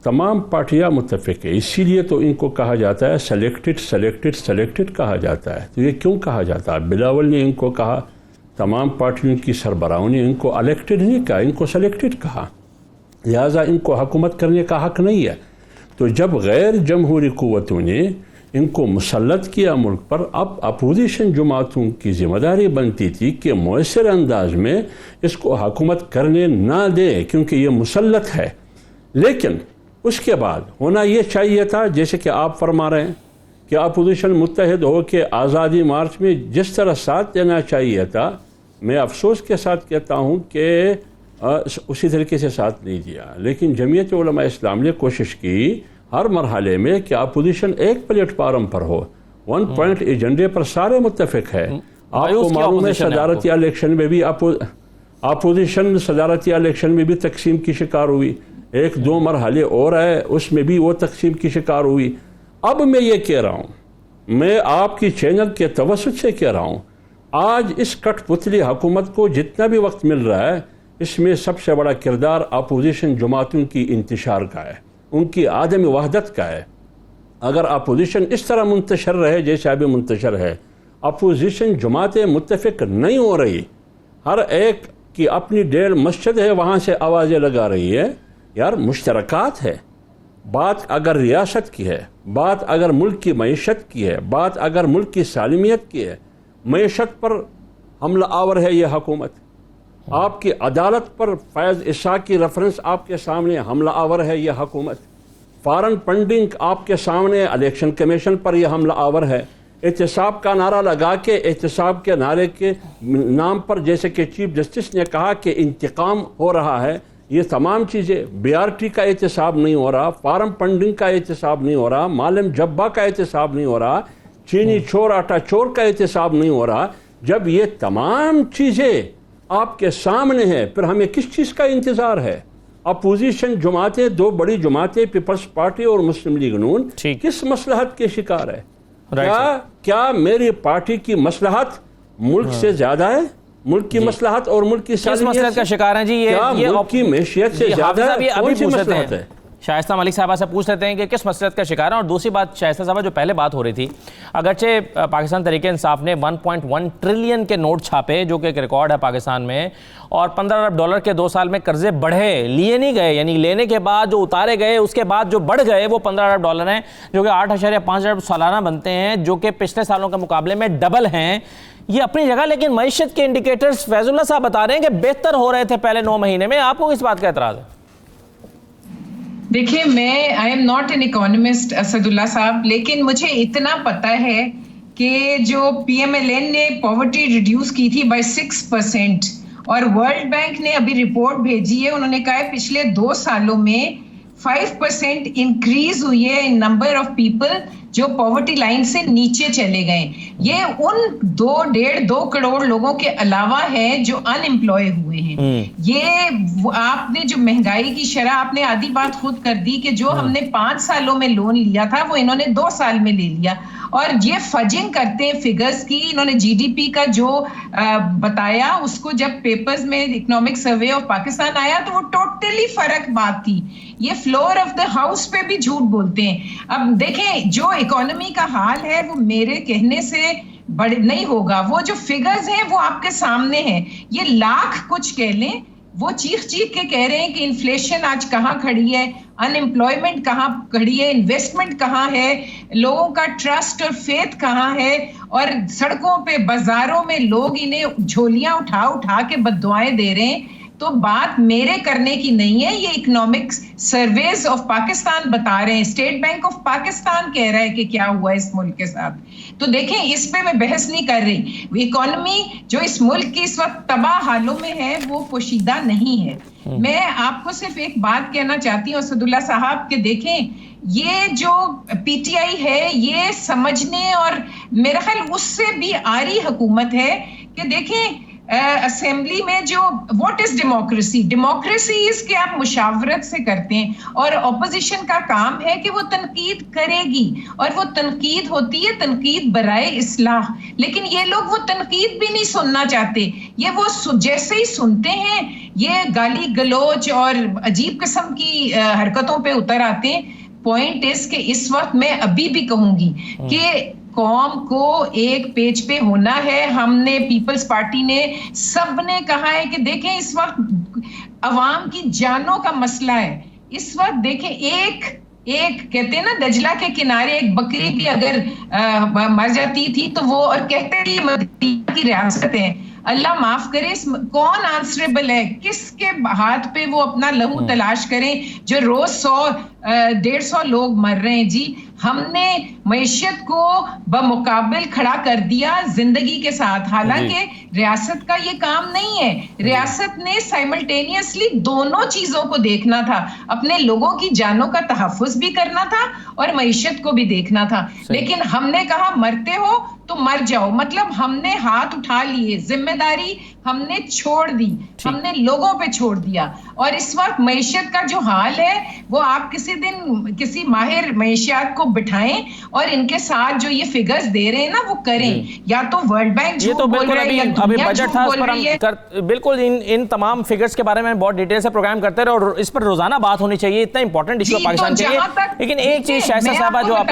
C: تمام پارٹیاں متفق ہیں. اسی لیے تو ان کو کہا جاتا ہے سلیکٹڈ کہا جاتا ہے. تو یہ کیوں کہا جاتا ہے؟ بلاول نے ان کو کہا, تمام پارٹیوں کی سربراہوں نے ان کو الیکٹڈ نہیں کہا, ان کو سلیکٹڈ کہا. لہٰذا ان کو حکومت کرنے کا حق نہیں ہے. تو جب غیر جمہوری قوتوں نے ان کو مسلط کیا ملک پر, اب اپوزیشن جماعتوں کی ذمہ داری بنتی تھی کہ مؤثر انداز میں اس کو حکومت کرنے نہ دے, کیونکہ یہ مسلط ہے. لیکن اس کے بعد ہونا یہ چاہیے تھا, جیسے کہ آپ فرما رہے ہیں کہ اپوزیشن متحد ہو کے آزادی مارچ میں جس طرح ساتھ دینا چاہیے تھا, میں افسوس کے ساتھ کہتا ہوں کہ اسی طریقے سے ساتھ نہیں دیا. لیکن جمعیت علماء اسلام نے کوشش کی ہر مرحلے میں کہ اپوزیشن ایک پلیٹ فارم پر ہو, 1 پوائنٹ ایجنڈے پر سارے متفق ہے. آپ کو معلوم ہے صدارتی الیکشن میں بھی اپوزیشن صدارتی الیکشن میں بھی تقسیم کی شکار ہوئی. 1-2 مرحلے اور ہے, اس میں بھی وہ تقسیم کی شکار ہوئی. اب میں یہ کہہ رہا ہوں, میں آپ کی چینل کے توسط سے کہہ رہا ہوں, آج اس کٹ پتلی حکومت کو جتنا بھی وقت مل رہا ہے, اس میں سب سے بڑا کردار اپوزیشن جماعتوں کی انتشار کا ہے, ان کی عدم وحدت کا ہے. اگر اپوزیشن اس طرح منتشر رہے جیسے ابھی منتشر ہے, اپوزیشن جماعتیں متفق نہیں ہو رہی, ہر ایک کی اپنی ڈیڑھ مسجد ہے, وہاں سے آوازیں لگا رہی ہے. یار مشترکات ہے, بات اگر ریاست کی ہے, بات اگر ملک کی معیشت کی ہے, بات اگر ملک کی سالمیت کی ہے, معیشت پر حملہ آور ہے یہ حکومت. آپ کی عدالت پر فیض اسحاق کی ریفرنس آپ کے سامنے حملہ آور ہے یہ حکومت. فارن فنڈنگ آپ کے سامنے الیکشن کمیشن پر یہ حملہ آور ہے. احتساب کا نعرہ لگا کے احتساب کے نعرے کے نام پر جیسے کہ چیف جسٹس نے کہا کہ انتقام ہو رہا ہے, یہ تمام چیزیں، BRT کا احتساب نہیں ہو رہا، فارم فنڈنگ کا احتساب نہیں ہو رہا، معلم جبہ کا احتساب نہیں ہو رہا، چینی چور آٹا چور کا احتساب نہیں ہو رہا، جب یہ تمام چیزیں آپ کے سامنے ہیں پھر ہمیں کس چیز کا انتظار ہے؟ اپوزیشن جماعتیں، دو بڑی جماعتیں پیپلز پارٹی اور مسلم لیگ نون، کس مصلحت کے شکار ہے؟ کیا میری پارٹی کی مصلحت ملک سے زیادہ ہے؟ ملک کی مصلحت اور ملک کی
A: کس مصلحت کا شکار ہیں جی؟ یہ
C: ملک کی معیشت سے زیادہ ہے؟ کون سی مصلحت ہے؟
A: شائستہ ملک صاحبہ سے پوچھ لیتے ہیں کہ کس مصلحت کا شکار ہے. اور دوسری بات شائستہ صاحبہ جو پہلے بات ہو رہی تھی, اگرچہ پاکستان تحریک انصاف نے 1.1 ٹریلین کے نوٹ چھاپے جو کہ ایک ریکارڈ ہے پاکستان میں, اور $15 ارب کے 2 سال میں قرضے بڑھے, لیے نہیں گئے, یعنی لینے کے بعد جو اتارے گئے اس کے بعد جو بڑھ گئے وہ $15 ارب ہیں جو کہ 8.5 ارب سالانہ بنتے ہیں, جو کہ پچھلے سالوں کے مقابلے میں ڈبل ہیں. یہ اپنی جگہ, لیکن معیشت کے انڈیکیٹرز فیض اللہ صاحب بتا رہے ہیں کہ بہتر ہو رہے تھے پہلے 9 مہینے میں. آپ کو کس بات کا اعتراض ہے؟
B: دیکھیں, میں I am not an economist Asadullah صاحب, لیکن مجھے اتنا پتا ہے کہ جو پی ایم ایل این نے پاورٹی ریڈیوس کی تھی بائی 6%, اور ورلڈ بینک نے ابھی رپورٹ بھیجی ہے, انہوں نے کہا ہے پچھلے 2 سالوں میں 5% انکریز ہوئی ہے ان نمبر آف پیپل جو پاورٹی لائن سے نیچے چلے گئے. یہ ان 2.5-2 کروڑ لوگوں کے علاوہ ہے جو ان امپلائے ہوئے ہیں. یہ آپ نے جو مہنگائی کی شرح, آپ نے آدھی بات خود کر دی کہ جو ہم نے 5 سالوں میں لون لیا تھا وہ انہوں نے 2 سال میں لے لیا. اور یہ فجنگ کرتے ہیں فگرز کی. انہوں نے جی ڈی پی کا جو بتایا, اس کو جب پیپرز میں اکنامک سروے آف پاکستان آیا تو وہ ٹوٹلی فرق بات تھی. یہ فلور آف دا ہاؤس پہ بھی جھوٹ بولتے ہیں. اب دیکھیں, جو اکانومی کا حال ہے وہ میرے کہنے سے بڑے نہیں ہوگا. وہ جو فگرز ہیں وہ آپ کے سامنے ہیں. یہ لاکھ کچھ کہہ لیں, وہ چیخ کے کہہ رہے ہیں کہ انفلیشن آج کہاں کھڑی ہے, ان امپلائمنٹ کہاں کھڑی ہے, انویسٹمنٹ کہاں ہے, لوگوں کا ٹرسٹ اور فیتھ کہاں ہے, اور سڑکوں پہ بازاروں میں لوگ انہیں جھولیاں اٹھا اٹھا کے بددعائیں دے رہے ہیں. تو بات میرے کرنے کی نہیں ہے, یہ اکنامک سرویز آف پاکستان بتا رہے ہیں. اسٹیٹ بینک آف پاکستان کہہ رہا ہے کہ کیا ہوا اس ملک کے ساتھ. تو دیکھیں, اس پہ میں بحث نہیں کر رہی. اکانومی جو اس ملک کی اس وقت تباہ حالوں میں ہے وہ پوشیدہ نہیں ہے. میں آپ کو صرف ایک بات کہنا چاہتی ہوں اسد اللہ صاحب, کہ دیکھیں یہ جو پی ٹی آئی ہے یہ سمجھنے, اور میرا خیال اس سے بھی آری حکومت ہے کہ دیکھیں اسمبلی میں جو واٹ از ڈیموکریسی, ڈیموکریسی اس کہ آپ مشاورت سے کرتے ہیں, اور اپوزیشن کا کام ہے کہ وہ تنقید کرے گی, اور وہ تنقید ہوتی ہے تنقید برائے اصلاح. لیکن یہ لوگ وہ تنقید بھی نہیں سننا چاہتے. یہ وہ جیسے ہی سنتے ہیں یہ گالی گلوچ اور عجیب قسم کی حرکتوں پہ اتر آتے ہیں. پوائنٹ اس کہ اس وقت میں ابھی بھی کہوں گی کہ قوم کو ایک پیج پہ ہونا ہے. ہم نے پیپلز پارٹی نے سب نے کہا ہے کہ دیکھیں اس وقت عوام کی جانوں کا مسئلہ ہے. اس وقت دیکھیں ایک کہتے ہیں نا دجلہ کے کنارے ایک بکری بھی اگر مر جاتی تھی تو وہ, اور کہتے ہیں یہ مدینہ کی ریاست ہے. اللہ معاف کرے, کون آنسریبل ہے, کس کے ہاتھ پہ وہ اپنا لہو تلاش کریں جو روز 100-150 لوگ مر رہے ہیں. جی ہم نے معیشت کو بمقابل کھڑا کر دیا زندگی کے ساتھ, حالانکہ ریاست کا یہ کام نہیں ہے. ریاست نے سائملٹینیسلی دونوں چیزوں کو دیکھنا تھا, اپنے لوگوں کی جانوں کا تحفظ بھی کرنا تھا اور معیشت کو بھی دیکھنا تھا. لیکن ہم نے کہا مرتے ہو تو مر جاؤ, مطلب ہم نے ہاتھ اٹھا لیے, ذمہ داری ہم نے چھوڑ دی, ہم نے لوگوں پہ چھوڑ دیا. اور اس وقت معیشت کا جو حال ہے وہ آپ کسی دن کسی ماہر معیشیات کو بٹھائیں اور ان کے ساتھ جو یہ فگرز دے رہے ہیں نا وہ کریں. یا تو ورلڈ بینک جھوٹ بول رہا ہے یا دنیا جھوٹ بول رہی ہے.
A: بالکل ان تمام فگرز کے بارے میں بہت ڈیٹیل سے پروگرام کرتے رہے, اور اس پر روزانہ بات ہونی چاہیے, اتنا امپورٹنٹ ایشو پاکستان کے لیے. لیکن ایک چیز شائستہ صاحبہ جو آپ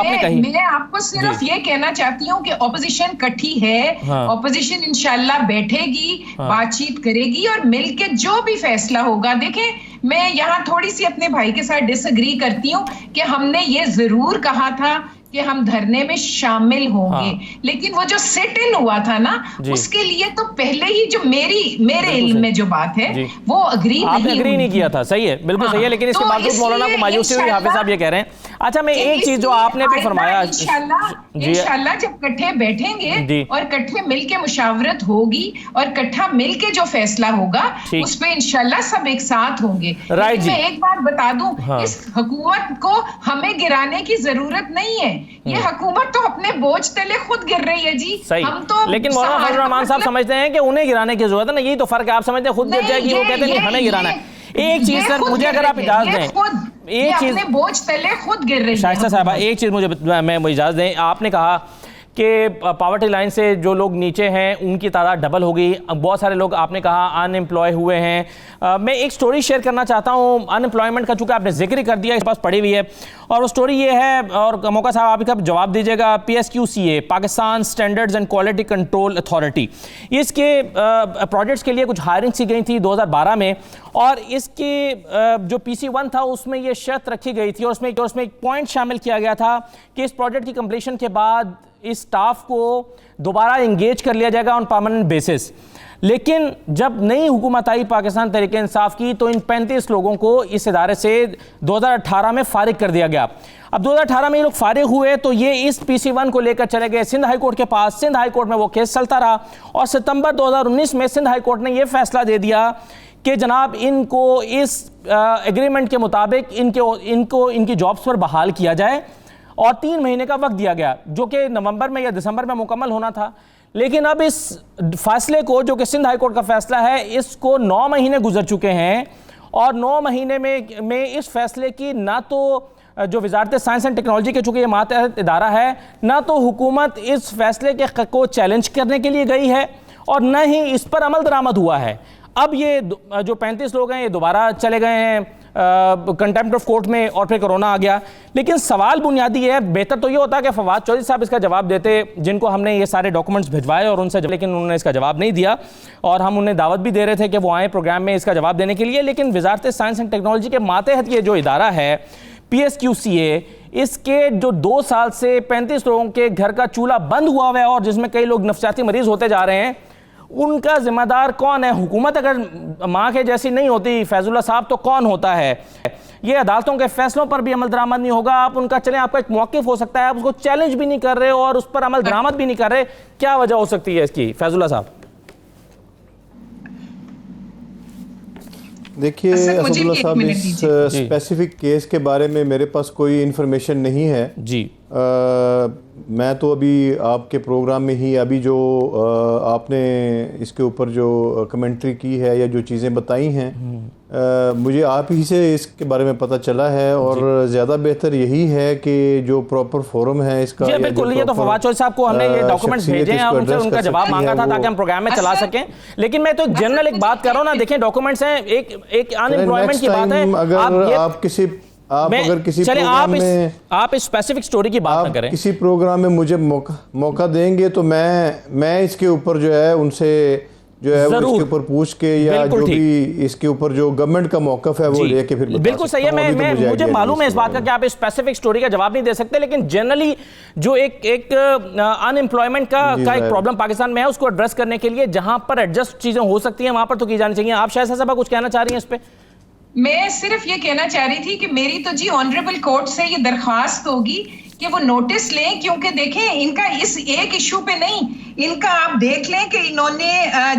A: نے کہی,
B: میں آپ کو صرف یہ کہنا چاہتی ہوں کہ اپوزیشن کٹھی ہے, اپوزیشن انشاءاللہ بیٹھے گی, بات چیت کرے گی, اور مل کے جو بھی فیصلہ ہوگا. دیکھیں میں یہاں تھوڑی سی اپنے بھائی کے ساتھ ڈس ایگری کرتی ہوں کہ ہم نے یہ ضرور کہا تھا کہ ہم دھرنے میں شامل ہوں گے, لیکن وہ جو سیٹ ان ہوا تھا نا اس کے لیے تو پہلے ہی جو میرے علم میں جو بات ہے وہ اگری نہیں
A: کیا تھا. صحیح ہے, بالکل صحیح ہے, لیکن اس کے باوجود مولانا کو مایوسی ہوئی. حافظ صاحب یہ کہہ رہے ہیں اچھا میں ایک چیز جو آپ نے بھی فرمایا
B: انشاءاللہ جب کٹھے بیٹھیں گے اور کٹھے مل کے مشاورت ہوگی اور کٹھا مل کے جو فیصلہ ہوگا اس پہ انشاءاللہ سب ایک ساتھ ہوں گے. میں ایک بات بتا دوں, اس حکومت کو ہمیں گرانے کی ضرورت نہیں ہے, یہ حکومت تو اپنے بوجھ تلے خود گر رہی ہے جی. ہم تو
A: لیکن مولانا فضل الرحمان صاحب سمجھتے ہیں کہ انہیں گرانے کی ضرورت ہے نا, یہی تو فرق ہے. آپ سمجھتے ہیں خود گر جائے گی, وہ کہتے ہیں ہمیں گرانا ہے. ایک چیز سر مجھے اگر آپ اجازت دیں, ایک چیز
B: بوجھ تلے خود گر رہی ہے.
A: شائستہ صاحبہ ایک چیز مجھے میں اجازت دیں, آپ نے کہا کہ پاورٹی لائن سے جو لوگ نیچے ہیں ان کی تعداد ڈبل ہو گئی, بہت سارے لوگ آپ نے کہا ان امپلائے ہوئے ہیں. میں ایک سٹوری شیئر کرنا چاہتا ہوں ان امپلائمنٹ کا, چونکہ آپ نے ذکر کر دیا, اس پاس پڑھی ہوئی ہے, اور وہ سٹوری یہ ہے, اور موقع صاحب آپ کا جواب دیجیے گا. PSQCA Pakistan standards and quality control authority, اس کے پروجیکٹس کے لیے کچھ ہائرنگ کی گئی تھی 2012 میں, اور اس کے جو PC1 تھا اس میں یہ شرط رکھی گئی تھی, اور اس میں ایک پوائنٹ شامل کیا گیا تھا کہ اس پروجیکٹ کی کمپلیشن کے بعد اس سٹاف کو دوبارہ انگیج کر لیا جائے گا آن پرماننٹ بیسس. لیکن جب نئی حکومت آئی پاکستان تحریک انصاف کی, تو ان 35 لوگوں کو اس ادارے سے 2018 میں فارغ کر دیا گیا. اب 2018 میں یہ لوگ فارغ ہوئے تو یہ اس PC1 کو لے کر چلے گئے سندھ ہائی کورٹ کے پاس. سندھ ہائی کورٹ میں وہ کیس چلتا رہا, اور ستمبر 2019 میں سندھ ہائی کورٹ نے یہ فیصلہ دے دیا کہ جناب ان کو اس ایگریمنٹ کے مطابق ان کی جابس پر بحال کیا جائے, اور 3 مہینے کا وقت دیا گیا, جو کہ نومبر میں یا دسمبر میں مکمل ہونا تھا. لیکن اب اس فیصلے کو, جو کہ سندھ ہائی کورٹ کا فیصلہ ہے, اس کو 9 مہینے گزر چکے ہیں, اور 9 مہینے میں اس فیصلے کی نہ تو جو وزارت سائنس اینڈ ٹیکنالوجی کے چونکہ یہ ماتحت ادارہ ہے, نہ تو حکومت اس فیصلے کے کو چیلنج کرنے کے لیے گئی ہے, اور نہ ہی اس پر عمل درآمد ہوا ہے. اب یہ جو 35 لوگ ہیں یہ دوبارہ چلے گئے ہیں کنٹیمپٹ آف کورٹ میں, اور پھر کرونا آ گیا. لیکن سوال بنیادی ہے, بہتر تو یہ ہوتا کہ فواد چودھری صاحب اس کا جواب دیتے, جن کو ہم نے یہ سارے ڈاکومنٹس بھجوائے اور ان سے, لیکن انہوں نے اس کا جواب نہیں دیا, اور ہم انہیں دعوت بھی دے رہے تھے کہ وہ آئیں پروگرام میں اس کا جواب دینے کے لیے. لیکن وزارت سائنس اینڈ ٹیکنالوجی کے ماتحت یہ جو ادارہ ہے PSQCA, اس کے جو 2 سال سے 35 لوگوں کے گھر کا چولہا بند ہوا ہوا ہے, اور جس میں کئی لوگ نفسیاتی مریض ہوتے جا رہے ہیں, ان کا ذمہ دار کون ہے؟ حکومت اگر ماں کے جیسی نہیں ہوتی فیض اللہ صاحب, تو کون ہوتا ہے؟ یہ عدالتوں کے فیصلوں پر بھی عمل درآمد نہیں ہوگا. آپ ان کا چلیں, آپ کا ایک موقف ہو سکتا ہے, آپ اس کو چیلنج بھی نہیں کر رہے اور اس پر عمل درآمد بھی نہیں کر رہے, کیا وجہ ہو سکتی ہے اس کی فیض اللہ صاحب؟
D: دیکھیے اسد اللہ صاحب, اس اسپیسیفک کیس کے بارے میں میرے پاس کوئی انفارمیشن نہیں ہے جی. میں تو ابھی آپ کے پروگرام میں ہی ابھی جو آپ نے اس کے اوپر جو کمنٹری کی ہے یا جو چیزیں بتائی ہیں, مجھے آپ ہی سے اس کے بارے میں پتہ چلا ہے, اور زیادہ بہتر یہی ہے کہ جو پراپر فورم ہے اس کا.
A: جی بالکل, یہ تو فواد چودھری صاحب کو ہم نے یہ ڈاکومنٹس بھیجے ہیں, ان سے ان کا جواب مانگا تھا تاکہ ہم پروگرام میں چلا سکیں. لیکن میں تو جنرل ایک بات کر رہا ہوں نا, دیکھیں ڈاکومنٹس ہیں, ایک ان امپلائمنٹ کی بات ہے. آپ اس اسپیسیفک سٹوری کی بات نہ کریں,
D: کسی پروگرام میں مجھے موقع دیں گے تو میں اس کے اوپر جو ہے ان سے جو ہے اس کے اوپر پوچھ کے, یا جو بھی اس کے اوپر جو گورنمنٹ کا موقف ہے وہ لے کے پھر
A: بالکل صحیح ہے. مجھے معلوم ہے اس بات کا کہ آپ اس اسپیسیفک سٹوری کا جواب نہیں دے سکتے, لیکن جنرلی جو ایک ان امپلائمنٹ کا ایک پرابلم پاکستان میں ہے, اس کو ایڈریس کرنے کے لیے جہاں پر ایڈجسٹ چیزیں ہو سکتی ہیں وہاں پر تو کی جانی چاہیے. آپ شائستہ صاحبہ کچھ کہنا چاہ رہی ہیں اس پہ؟
B: میں صرف یہ کہنا چاہ رہی تھی کہ میری تو جی آنریبل کورٹ سے یہ درخواست ہوگی کہ وہ نوٹس لیں, کیونکہ دیکھیں ان کا اس ایک ایشو پہ نہیں, ان کا آپ دیکھ لیں کہ انہوں نے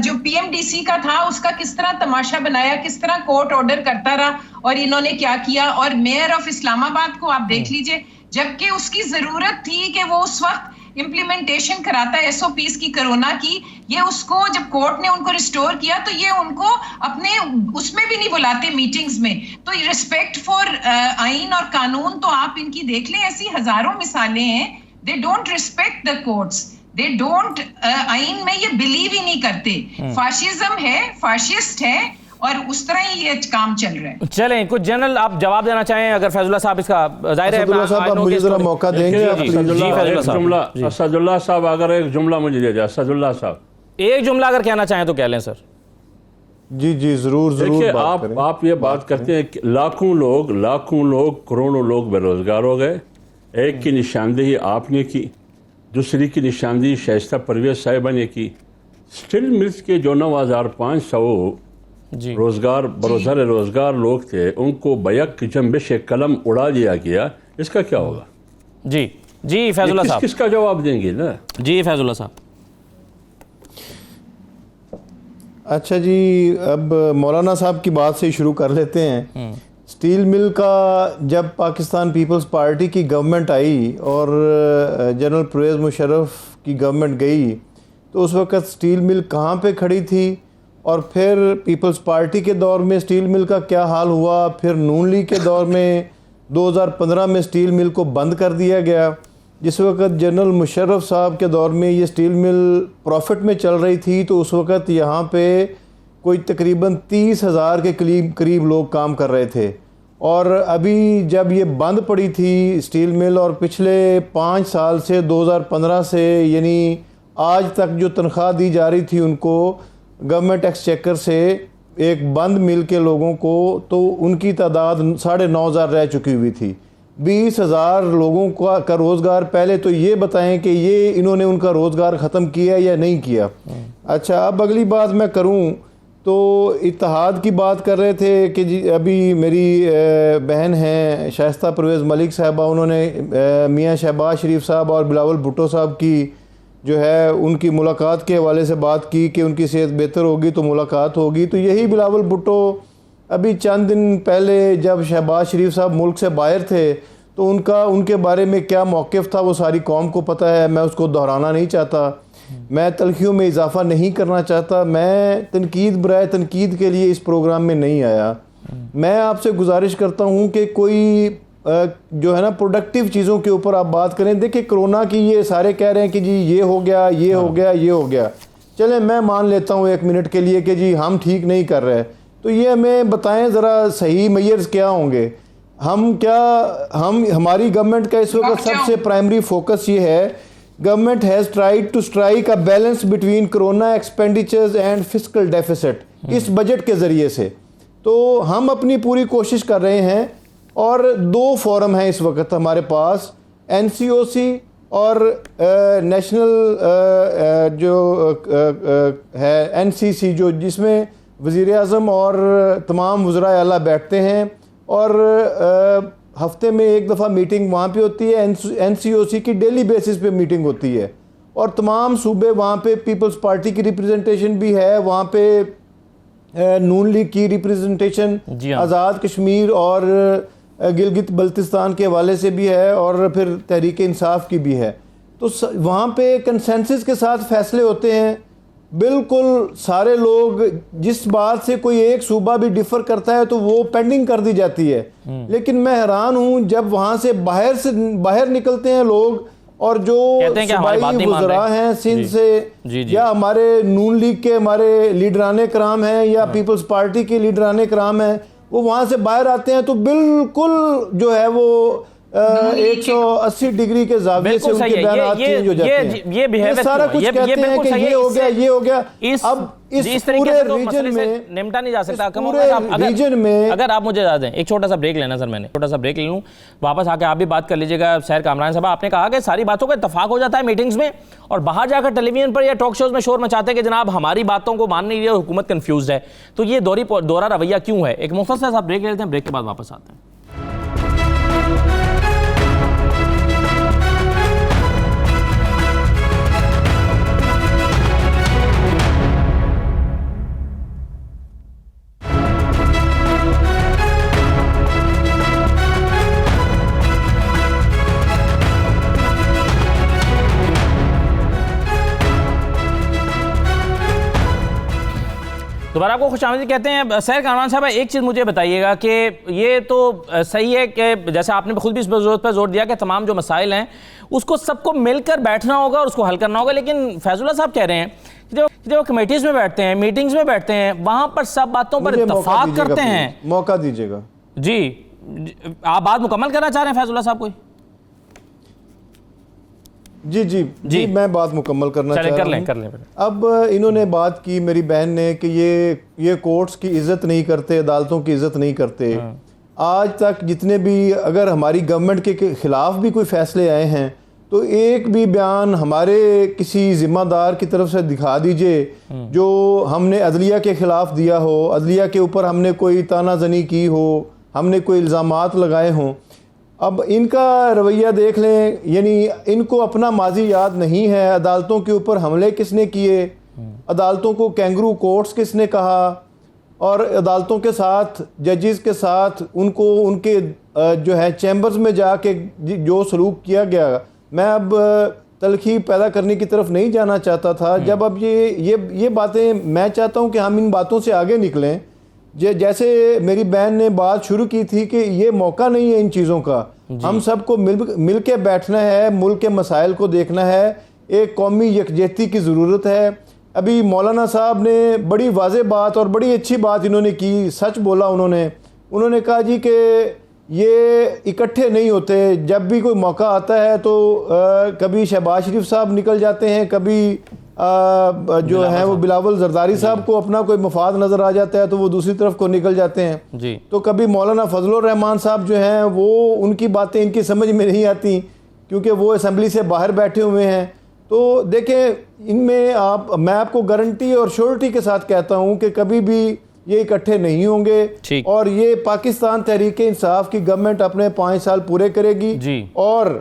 B: جو PMDC کا تھا اس کا کس طرح تماشا بنایا, کس طرح کورٹ آرڈر کرتا رہا, اور انہوں نے کیا کیا. اور میئر آف اسلام آباد کو آپ دیکھ لیجئے, جبکہ اس کی ضرورت تھی کہ وہ اس وقت امپلیمنٹیشن کراتا ہے SOPs کی کرونا کی, یہ اس کو جب کورٹ نے ان کو ریسٹور کیا تو یہ ان کو اپنے اس میں بھی نہیں بلاتے میٹنگز میں. تو ریسپیکٹ فار آئین اور قانون تو آپ ان کی دیکھ لیں, ایسی ہزاروں مثالیں ہیں. They don't respect the courts, they don't آئین میں یہ بلیو ہی نہیں کرتے. فاشزم ہے, فاشسٹ ہے, اور اس طرح ہی یہ کام چل رہا ہے.
A: چلیں کچھ جنرل آپ جواب دینا چاہیں اگر فیض اللہ صاحب اس کا ظاہر ہے.
D: اسد اللہ صاحب مجھے ذرا موقع دیں گے؟
C: اسد اللہ صاحب اگر ایک جملہ مجھے دے جائے. اسد اللہ صاحب ایک
A: جملہ اگر کہنا چاہیں تو کہہ لیں سر.
D: جی ضرور.
C: دیکھیے آپ یہ بات کرتے ہیں کہ لاکھوں لوگ کروڑوں لوگ بے روزگار ہو گئے. ایک کی نشاندہی آپ نے کی, دوسری کی نشاندہی شائستہ پرویز صاحبہ نے کی. اسٹل ملز کے جو 9500 روزگار بروزر روزگار لوگ تھے, ان کو بیک جنبش قلم اڑا دیا گیا. اس کا کیا ہوگا؟
A: جی جی فیض اللہ صاحب
C: کس کا جواب دیں گے نا؟
A: جی فیض اللہ صاحب.
D: اچھا جی، اب مولانا صاحب کی بات سے شروع کر لیتے ہیں. سٹیل مل کا جب پاکستان پیپلز پارٹی کی گورنمنٹ آئی اور جنرل پرویز مشرف کی گورنمنٹ گئی تو اس وقت سٹیل مل کہاں پہ کھڑی تھی، اور پھر پیپلز پارٹی کے دور میں سٹیل مل کا کیا حال ہوا، پھر نون لیگ کے دور میں 2015 میں سٹیل مل کو بند کر دیا گیا. جس وقت جنرل مشرف صاحب کے دور میں یہ سٹیل مل پروفٹ میں چل رہی تھی تو اس وقت یہاں پہ کوئی تقریباً 30,000 کے قریب لوگ کام کر رہے تھے. اور ابھی جب یہ بند پڑی تھی سٹیل مل، اور پچھلے 5 سال سے 2015 سے یعنی آج تک جو تنخواہ دی جا رہی تھی ان کو گورنمنٹ ایکسچیکر سے ایک بند مل کے لوگوں کو، تو ان کی تعداد 9,500 رہ چکی ہوئی تھی. 20,000 لوگوں کا روزگار. پہلے تو یہ بتائیں کہ یہ انہوں نے ان کا روزگار ختم کیا یا نہیں کیا. اچھا، اب اگلی بات میں کروں تو اتحاد کی بات کر رہے تھے کہ جی ابھی میری بہن ہیں شائستہ پرویز ملک صاحبہ، انہوں نے میاں شہباز شریف صاحب اور بلاول بھٹو صاحب کی جو ہے ان کی ملاقات کے حوالے سے بات کی کہ ان کی صحت بہتر ہوگی تو ملاقات ہوگی. تو یہی بلاول بھٹو ابھی چند دن پہلے جب شہباز شریف صاحب ملک سے باہر تھے تو ان کے بارے میں کیا موقف تھا وہ ساری قوم کو پتہ ہے. میں اس کو دہرانا نہیں چاہتا، میں تلخیوں میں اضافہ نہیں کرنا چاہتا. میں تنقید برائے تنقید کے لیے اس پروگرام میں نہیں آیا. میں آپ سے گزارش کرتا ہوں کہ کوئی جو ہے نا پروڈکٹیو چیزوں کے اوپر آپ بات کریں. دیکھیں کرونا کی یہ سارے کہہ رہے ہیں کہ جی یہ ہو گیا، یہ ہو گیا، یہ ہو گیا. چلیں میں مان لیتا ہوں 1 منٹ کے لیے کہ جی ہم ٹھیک نہیں کر رہے، تو یہ ہمیں بتائیں ذرا صحیح میئرز کیا ہوں گے. ہماری گورنمنٹ کا اس وقت سب سے پرائمری فوکس یہ ہے، government has tried to strike a balance between corona expenditures and fiscal deficit اس بجٹ کے ذریعے سے. تو ہم اپنی پوری کوشش کر رہے ہیں، اور 2 فورم ہیں اس وقت ہمارے پاس، NCOC اور نیشنل جو ہے NCC جس میں وزیر اعظم اور تمام وزرائے اعلیٰ بیٹھتے ہیں، اور ہفتے میں 1 دفعہ میٹنگ وہاں پہ ہوتی ہے. NCOC کی ڈیلی بیسس پہ میٹنگ ہوتی ہے، اور تمام صوبے وہاں پہ پیپلز پارٹی کی ریپریزنٹیشن بھی ہے، وہاں پہ نون لیگ کی ریپریزنٹیشن آزاد کشمیر اور گلگت بلتستان کے حوالے سے بھی ہے، اور پھر تحریک انصاف کی بھی ہے. تو وہاں پہ کنسنسس کے ساتھ فیصلے ہوتے ہیں. بالکل سارے لوگ، جس بات سے کوئی ایک صوبہ بھی ڈیفر کرتا ہے تو وہ پینڈنگ کر دی جاتی ہے. لیکن میں حیران ہوں جب وہاں سے باہر نکلتے ہیں لوگ، اور جو صوبائی وزراء ہیں سندھ سے یا ہمارے نون لیگ کے ہمارے لیڈران کرام ہیں یا پیپلز پارٹی کے لیڈران کرام ہیں، وہ وہاں سے باہر آتے ہیں تو بالکل جو ہے وہ 180 ڈگری کے زاویے سے ان کے بیانات چینج ہو جاتے ہیں. یہ سارا کچھ کہتے ہیں کہ یہ ہو گیا، یہ ہو گیا. اب اس پورے ریجن میں
A: نمٹا نہیں جا سکتا.
D: ریجن میں
A: اگر آپ مجھے دیں ایک چھوٹا سا بریک لینا سر، میں نے چھوٹا سا بریک لے لوں، واپس آ کے آپ بھی بات کر لیجیے گا. سیر کامران صاحب، آپ نے کہا کہ ساری باتوں کا اتفاق ہو جاتا ہے میٹنگز میں، اور باہر جا کر ٹیلی ویژن پر یا ٹاک شوز میں شور مچاتے ہیں کہ جناب ہماری باتوں کو مان نہیں رہی ہے، حکومت کنفیوزڈ ہے. تو یہ دورہ رویہ کیوں ہے؟ ایک مختصر سا بریک لیتے ہیں، بریک کے بعد واپس آتے ہیں. دوبارہ آپ کو خوش آمدید کہتے ہیں. سیر کامران صاحب، ایک چیز مجھے بتائیے گا کہ یہ تو صحیح ہے کہ جیسے آپ نے خود بھی اس ضرورت پر زور دیا کہ تمام جو مسائل ہیں اس کو سب کو مل کر بیٹھنا ہوگا اور اس کو حل کرنا ہوگا، لیکن فیض اللہ صاحب کہہ رہے ہیں کہ جو کمیٹیز میں بیٹھتے ہیں، میٹنگز میں بیٹھتے ہیں، وہاں پر سب باتوں پر اتفاق کرتے ہیں.
D: موقع دیجیے گا.
A: جی آپ بات مکمل کرنا چاہ رہے ہیں فیض اللہ صاحب کوئی؟
D: جی میں بات مکمل کرنا چاہ رہا ہوں.
A: کر لیں.
D: اب انہوں نے بات کی میری بہن نے کہ یہ کورٹس کی عزت نہیں کرتے، عدالتوں کی عزت نہیں کرتے. آج تک جتنے بھی اگر ہماری گورنمنٹ کے خلاف بھی کوئی فیصلے آئے ہیں تو ایک بھی بیان ہمارے کسی ذمہ دار کی طرف سے دکھا دیجئے جو ہم نے عدلیہ کے خلاف دیا ہو، عدلیہ کے اوپر ہم نے کوئی تانہ زنی کی ہو، ہم نے کوئی الزامات لگائے ہوں. اب ان کا رویہ دیکھ لیں، یعنی ان کو اپنا ماضی یاد نہیں ہے. عدالتوں کے اوپر حملے کس نے کیے، عدالتوں کو کینگرو کورٹس کس نے کہا، اور عدالتوں کے ساتھ ججز کے ساتھ ان کو ان کے جو ہے چیمبرز میں جا کے جو سلوک کیا گیا. میں اب تلخی پیدا کرنے کی طرف نہیں جانا چاہتا تھا. جب اب یہ باتیں، میں چاہتا ہوں کہ ہم ان باتوں سے آگے نکلیں. جیسے میری بہن نے بات شروع کی تھی کہ یہ موقع نہیں ہے ان چیزوں کا. ہم سب کو مل کے بیٹھنا ہے، ملک کے مسائل کو دیکھنا ہے، ایک قومی یکجہتی کی ضرورت ہے. ابھی مولانا صاحب نے بڑی واضح بات اور بڑی اچھی بات انہوں نے کی، سچ بولا انہوں نے کہا جی کہ یہ اکٹھے نہیں ہوتے. جب بھی کوئی موقع آتا ہے تو کبھی شہباز شریف صاحب نکل جاتے ہیں، کبھی جو ہے وہ بلاول زرداری صاحب کو اپنا کوئی مفاد نظر آ جاتا ہے تو وہ دوسری طرف کو نکل جاتے ہیں. تو کبھی مولانا فضل الرحمان صاحب جو ہیں وہ ان کی باتیں ان کی سمجھ میں نہیں آتی کیونکہ وہ اسمبلی سے باہر بیٹھے ہوئے ہیں. تو دیکھیں ان میں میں آپ کو گارنٹی اور شیورٹی کے ساتھ کہتا ہوں کہ کبھی بھی یہ اکٹھے نہیں ہوں گے. اور یہ پاکستان تحریک انصاف کی گورنمنٹ اپنے 5 سال پورے کرے گی اور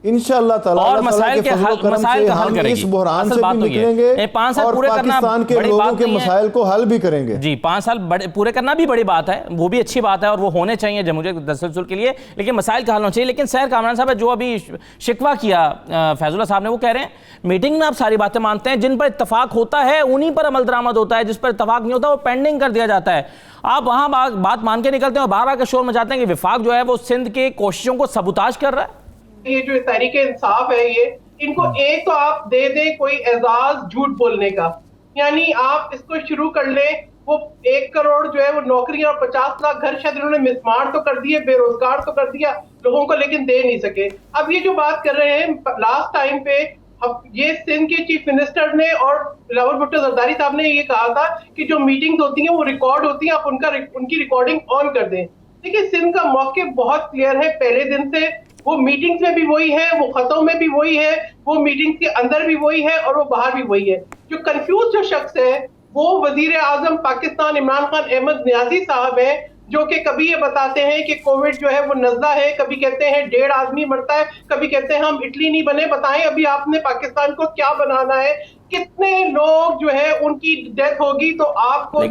D: انشاءاللہ تعالی
A: اور مسائل کے حل کرے گی.
D: اس بحران سے بھی نکلیں گے اور پاکستان کے لوگوں کے مسائل کو حل بھی کریں گے.
A: جی 5 سال پورے کرنا بھی بڑی بات ہے، وہ بھی اچھی بات ہے اور وہ ہونے چاہیے جمہوریت تسلسل کے لیے، لیکن مسائل کا حل ہونا چاہیے. لیکن سیر کامران صاحب جو ابھی شکوہ کیا فیض اللہ صاحب نے، وہ کہہ رہے ہیں میٹنگ میں آپ ساری باتیں مانتے ہیں، جن پر اتفاق ہوتا ہے انہی پر عمل درآمد ہوتا ہے، جس پر اتفاق نہیں ہوتا وہ پینڈنگ کر دیا جاتا ہے. آپ وہاں بات مان کے نکلتے ہیں اور باہر آ کے شور مچاتے ہیں کہ وفاق جو ہے وہ سندھ کے کوششوں کو سبوتاژ کر رہا ہے.
E: یہ جو تحریک انصاف ہے یہ ان کو ایک تو آپ دے دیں کوئی اعزاز جھوٹ بولنے کا، یعنی آپ اس کو شروع کر لیں. وہ 1 کروڑ جو ہے وہ نوکریاں اور 50 لاکھ گھر شاید انہوں نے مسمار تو کر دیے، بے روزگار تو کر دیا لوگوں کو، لیکن دے نہیں سکے. اب یہ جو بات کر رہے ہیں لاسٹ ٹائم پہ یہ سندھ کے چیف منسٹر نے اور بلاول بھٹو زرداری صاحب نے یہ کہا تھا کہ جو میٹنگز ہوتی ہیں وہ ریکارڈ ہوتی ہیں، آپ ان کی ریکارڈنگ آن کر دیں. دیکھیے سندھ کا موقف بہت کلیئر ہے پہلے دن سے. وہ میٹنگز میں بھی وہی ہے، وہ خطوں میں بھی وہی ہے، وہ میٹنگز کے اندر بھی وہی ہے اور وہ باہر بھی وہی ہے. جو کنفیوز جو شخص ہے وہ وزیر اعظم پاکستان عمران خان احمد نیازی صاحب ہیں، جو کہ کبھی یہ بتاتے ہیں کہ کووڈ جو ہے وہ نزلہ ہے، کبھی کہتے ہیں 1.5 آدمی مرتا ہے، کبھی کہتے ہیں ہم اٹلی نہیں بنے. بتائیں ابھی آپ نے پاکستان کو کیا بنانا ہے؟ کتنے لوگ جو ہے ان کی ڈیتھ ہوگی تو آپ کو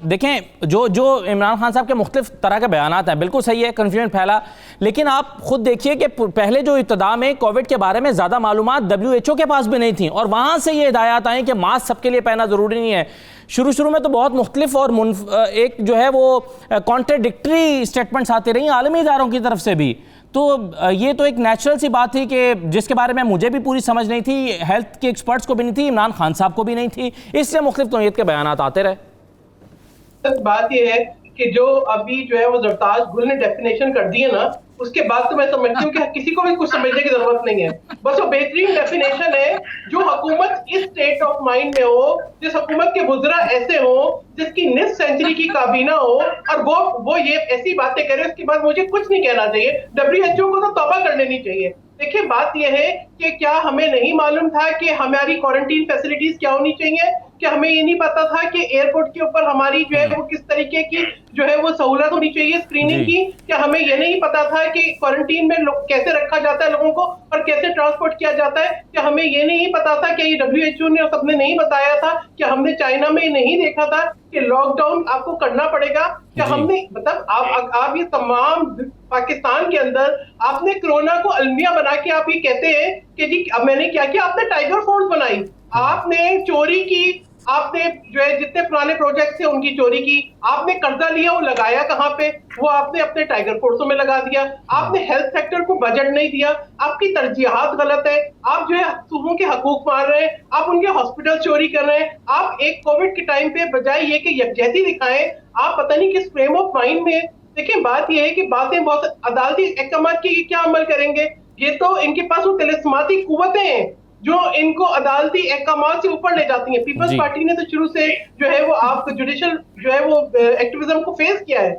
A: دیکھیں جو عمران خان صاحب کے مختلف طرح کے بیانات ہیں بالکل صحیح ہے، کنفیوژن پھیلا، لیکن آپ خود دیکھیے کہ پہلے جو ابتدا میں کووڈ کے بارے میں زیادہ معلومات WHO کے پاس بھی نہیں تھیں اور وہاں سے یہ ہدایات آئیں کہ ماسک سب کے لیے پہننا ضروری نہیں ہے. شروع میں تو بہت مختلف اور ایک جو ہے وہ کانٹرڈکٹری سٹیٹمنٹس آتے رہی عالمی اداروں کی طرف سے بھی. تو یہ تو ایک نیچرل سی بات تھی کہ جس کے بارے میں مجھے بھی پوری سمجھ نہیں تھی، ہیلتھ کے ایکسپرٹس کو بھی نہیں تھی، عمران خان صاحب کو بھی نہیں تھی، اس لیے مختلف نوعیت کے بیانات آتے رہے.
E: بات یہ ہے کہ جو ابھی جو ہے وہ زرتاج گل نے ڈیفینیشن کر دی ہے نا، اس کے بعد تو میں سمجھتی ہوں کہ کسی کو بھی کچھ سمجھنے کی ضرورت نہیں ہے. بس وہ بہترین ڈیفینیشن ہے. جو حکومت اس اسٹیٹ آف مائنڈ میں ہو، جس حکومت کے وزراء ایسے ہوں، جس کی نصف سینچری کی کابینہ ہو اور وہ یہ ایسی باتیں کرے، اس کے بعد مجھے کچھ نہیں کہنا چاہیے. WHO کو تو توبہ کر لینی چاہیے. دیکھیں بات یہ ہے کہ کیا ہمیں نہیں معلوم تھا کہ ہماری کوارنٹین فیسلٹیز کیا ہونی چاہیے؟ کہ ہمیں یہ نہیں پتا تھا کہ ایئرپورٹ کے اوپر ہماری جو ہے وہ کس طریقے کی جو ہے وہ سہولت ہونی چاہیے اسکریننگ کی؟ کیا ہمیں یہ نہیں پتا تھا کہ کوارنٹین میں کیسے رکھا جاتا ہے لوگوں کو اور کیسے ٹرانسپورٹ کیا جاتا ہے؟ کیا ہمیں یہ نہیں پتا تھا کہ یہ WHO نے سب نے نہیں بتایا تھا کہ ہم نے چائنا میں نہیں دیکھا تھا کہ لاک ڈاؤن آپ کو کرنا پڑے گا؟ کیا ہم نے مطلب آپ یہ تمام پاکستان کے اندر آپ نے کرونا کو المیہ بنا کے آپ یہ کہتے ہیں کہ جی اب میں نے کیا کیا؟ آپ نے ٹائیگر فورس بنائی، آپ نے چوری کی، آپ نے جو ہے جتنے پرانے پروجیکٹ تھے ان کی چوری کی، آپ نے قرضہ لیا وہ لگایا کہاں پہ؟ وہ آپ نے اپنے ٹائیگر فورسوں میں لگا دیا. آپ نے ہیلتھ سیکٹر کو بجٹ نہیں دیا، آپ کی ترجیحات غلط ہے. آپ جو ہے صوبوں کے حقوق مار رہے ہیں، آپ ان کے ہاسپٹل چوری کر رہے ہیں. آپ ایک کووڈ کے ٹائم پہ بجائے یہ کہ یکجہتی دکھائیں، آپ پتہ نہیں کس فریم آف مائنڈ میں. دیکھیں بات یہ ہے کہ باتیں بہت عدالتی احکامات کی کیا عمل کریں گے؟ یہ تو ان کے پاس وہ طلسماتی قوتیں ہیں جو ان کو عدالتی احکامات سے اوپر لے جاتی ہیں. پیپلز پارٹی نے تو شروع سے جو ہے وہ آپ جوڈیشل جو ہے وہ ایکٹیویزم کو فیس کیا ہے.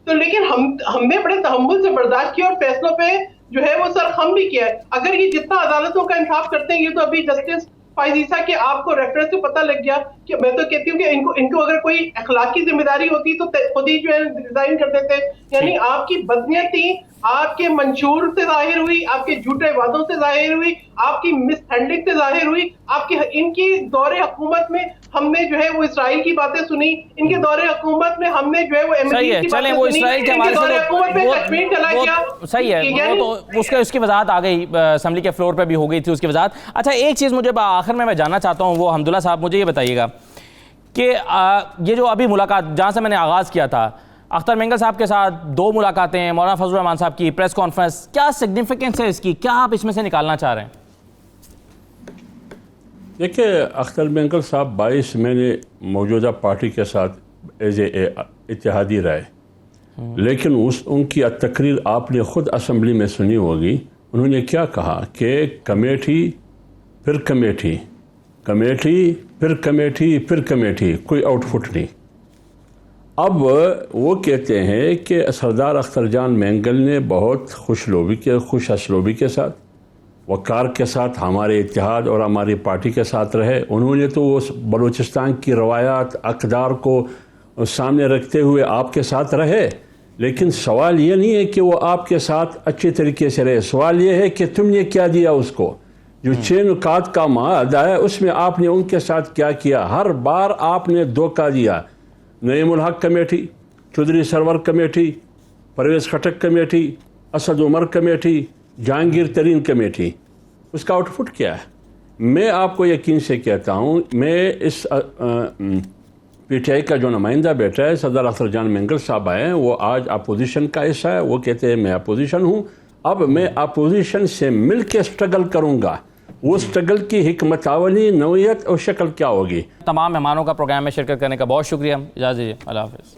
E: تو لیکن ہم نے بڑے تحمل سے برداشت کیا اور فیصلوں پہ جو ہے وہ سرخم بھی کیا ہے. اگر یہ جتنا عدالتوں کا انصاف کرتے ہیں، یہ تو ابھی جسٹس فائز عیسیٰ کے آپ کو ریفرنس سے پتہ لگ گیا کہ میں تو کہتی ہوں کہ ان کو اگر کوئی اخلاقی ذمہ داری ہوتی تو خود ہی جو ہے ریزائن کر دیتے. یعنی آپ کی بدنیت تھی، آپ کے منشور سے ظاہر ہوئی, آپ کے جھوٹے وعدوں سے ظاہر ہوئی, آپ کی مس ہینڈلنگ سے ظاہر ہوئی. آپ کی ان کی دور حکومت میں ہم نے جو ہے وہ اسرائیل کی باتیں سنی, ان کے دور حکومت میں ہم نے جو ہے وہ
A: صحیح ہے, چلیں وہ اسرائیل کے حوالے سے صحیح ہے, وہ تو اس کی وضاحت آ گئی, اسمبلی کے فلور پہ بھی ہو گئی تھی اس کی وضاحت. اچھا ایک چیز مجھے آخر میں جاننا چاہتا ہوں, وہ حمداللہ صاحب مجھے یہ بتائیے گا کہ یہ جو ابھی ملاقات جہاں سے میں نے آغاز کیا تھا, اختر مینگل صاحب کے ساتھ 2 ملاقاتیں, مولانا فضل الرحمان صاحب کی پریس کانفرنس, کیا سگنیفیکنس ہے اس کی, کیا آپ اس میں سے نکالنا چاہ رہے ہیں؟
C: دیکھیں, اختر مینگل صاحب 22 میں نے موجودہ پارٹی کے ساتھ ایز اے اتحادی رہے, لیکن ان کی تقریر آپ نے خود اسمبلی میں سنی ہوگی. انہوں نے کیا کہا کہ کمیٹی پھر کمیٹی, کمیٹی پھر کمیٹی پھر کمیٹی, کوئی آؤٹ فٹ نہیں. اب وہ کہتے ہیں کہ سردار اختر جان مینگل نے بہت خوش اسلوبی کے ساتھ, وقار کے ساتھ ہمارے اتحاد اور ہماری پارٹی کے ساتھ رہے. انہوں نے تو وہ بلوچستان کی روایات اقدار کو سامنے رکھتے ہوئے آپ کے ساتھ رہے, لیکن سوال یہ نہیں ہے کہ وہ آپ کے ساتھ اچھے طریقے سے رہے, سوال یہ ہے کہ تم نے کیا دیا اس کو. جو 6 نکات کا معاہدہ ہے اس میں آپ نے ان کے ساتھ کیا کیا. ہر بار آپ نے دھوکہ دیا. نعیم الحق کمیٹی, چودھری سرور committee, Pervez Khattak committee, Asad Umar committee, Jahangir ترین کمیٹی, اس کا آؤٹ فٹ کیا ہے؟ میں آپ کو یقین سے کہتا ہوں, میں اس پی ٹی آئی کا جو نمائندہ بیٹھا ہے سردار اختر جان مینگل صاحب آئے ہیں, وہ آج اپوزیشن کا حصہ ہے. وہ کہتے ہیں میں اپوزیشن ہوں, اب میں اپوزیشن سے مل کے اسٹرگل کروں گا. وہ اسٹرگل کی حکمت عملی, نوعیت اور شکل کیا ہوگی.
A: تمام مہمانوں کا پروگرام میں شرکت کرنے کا بہت شکریہ, اجازت دیجیے, اللہ حافظ.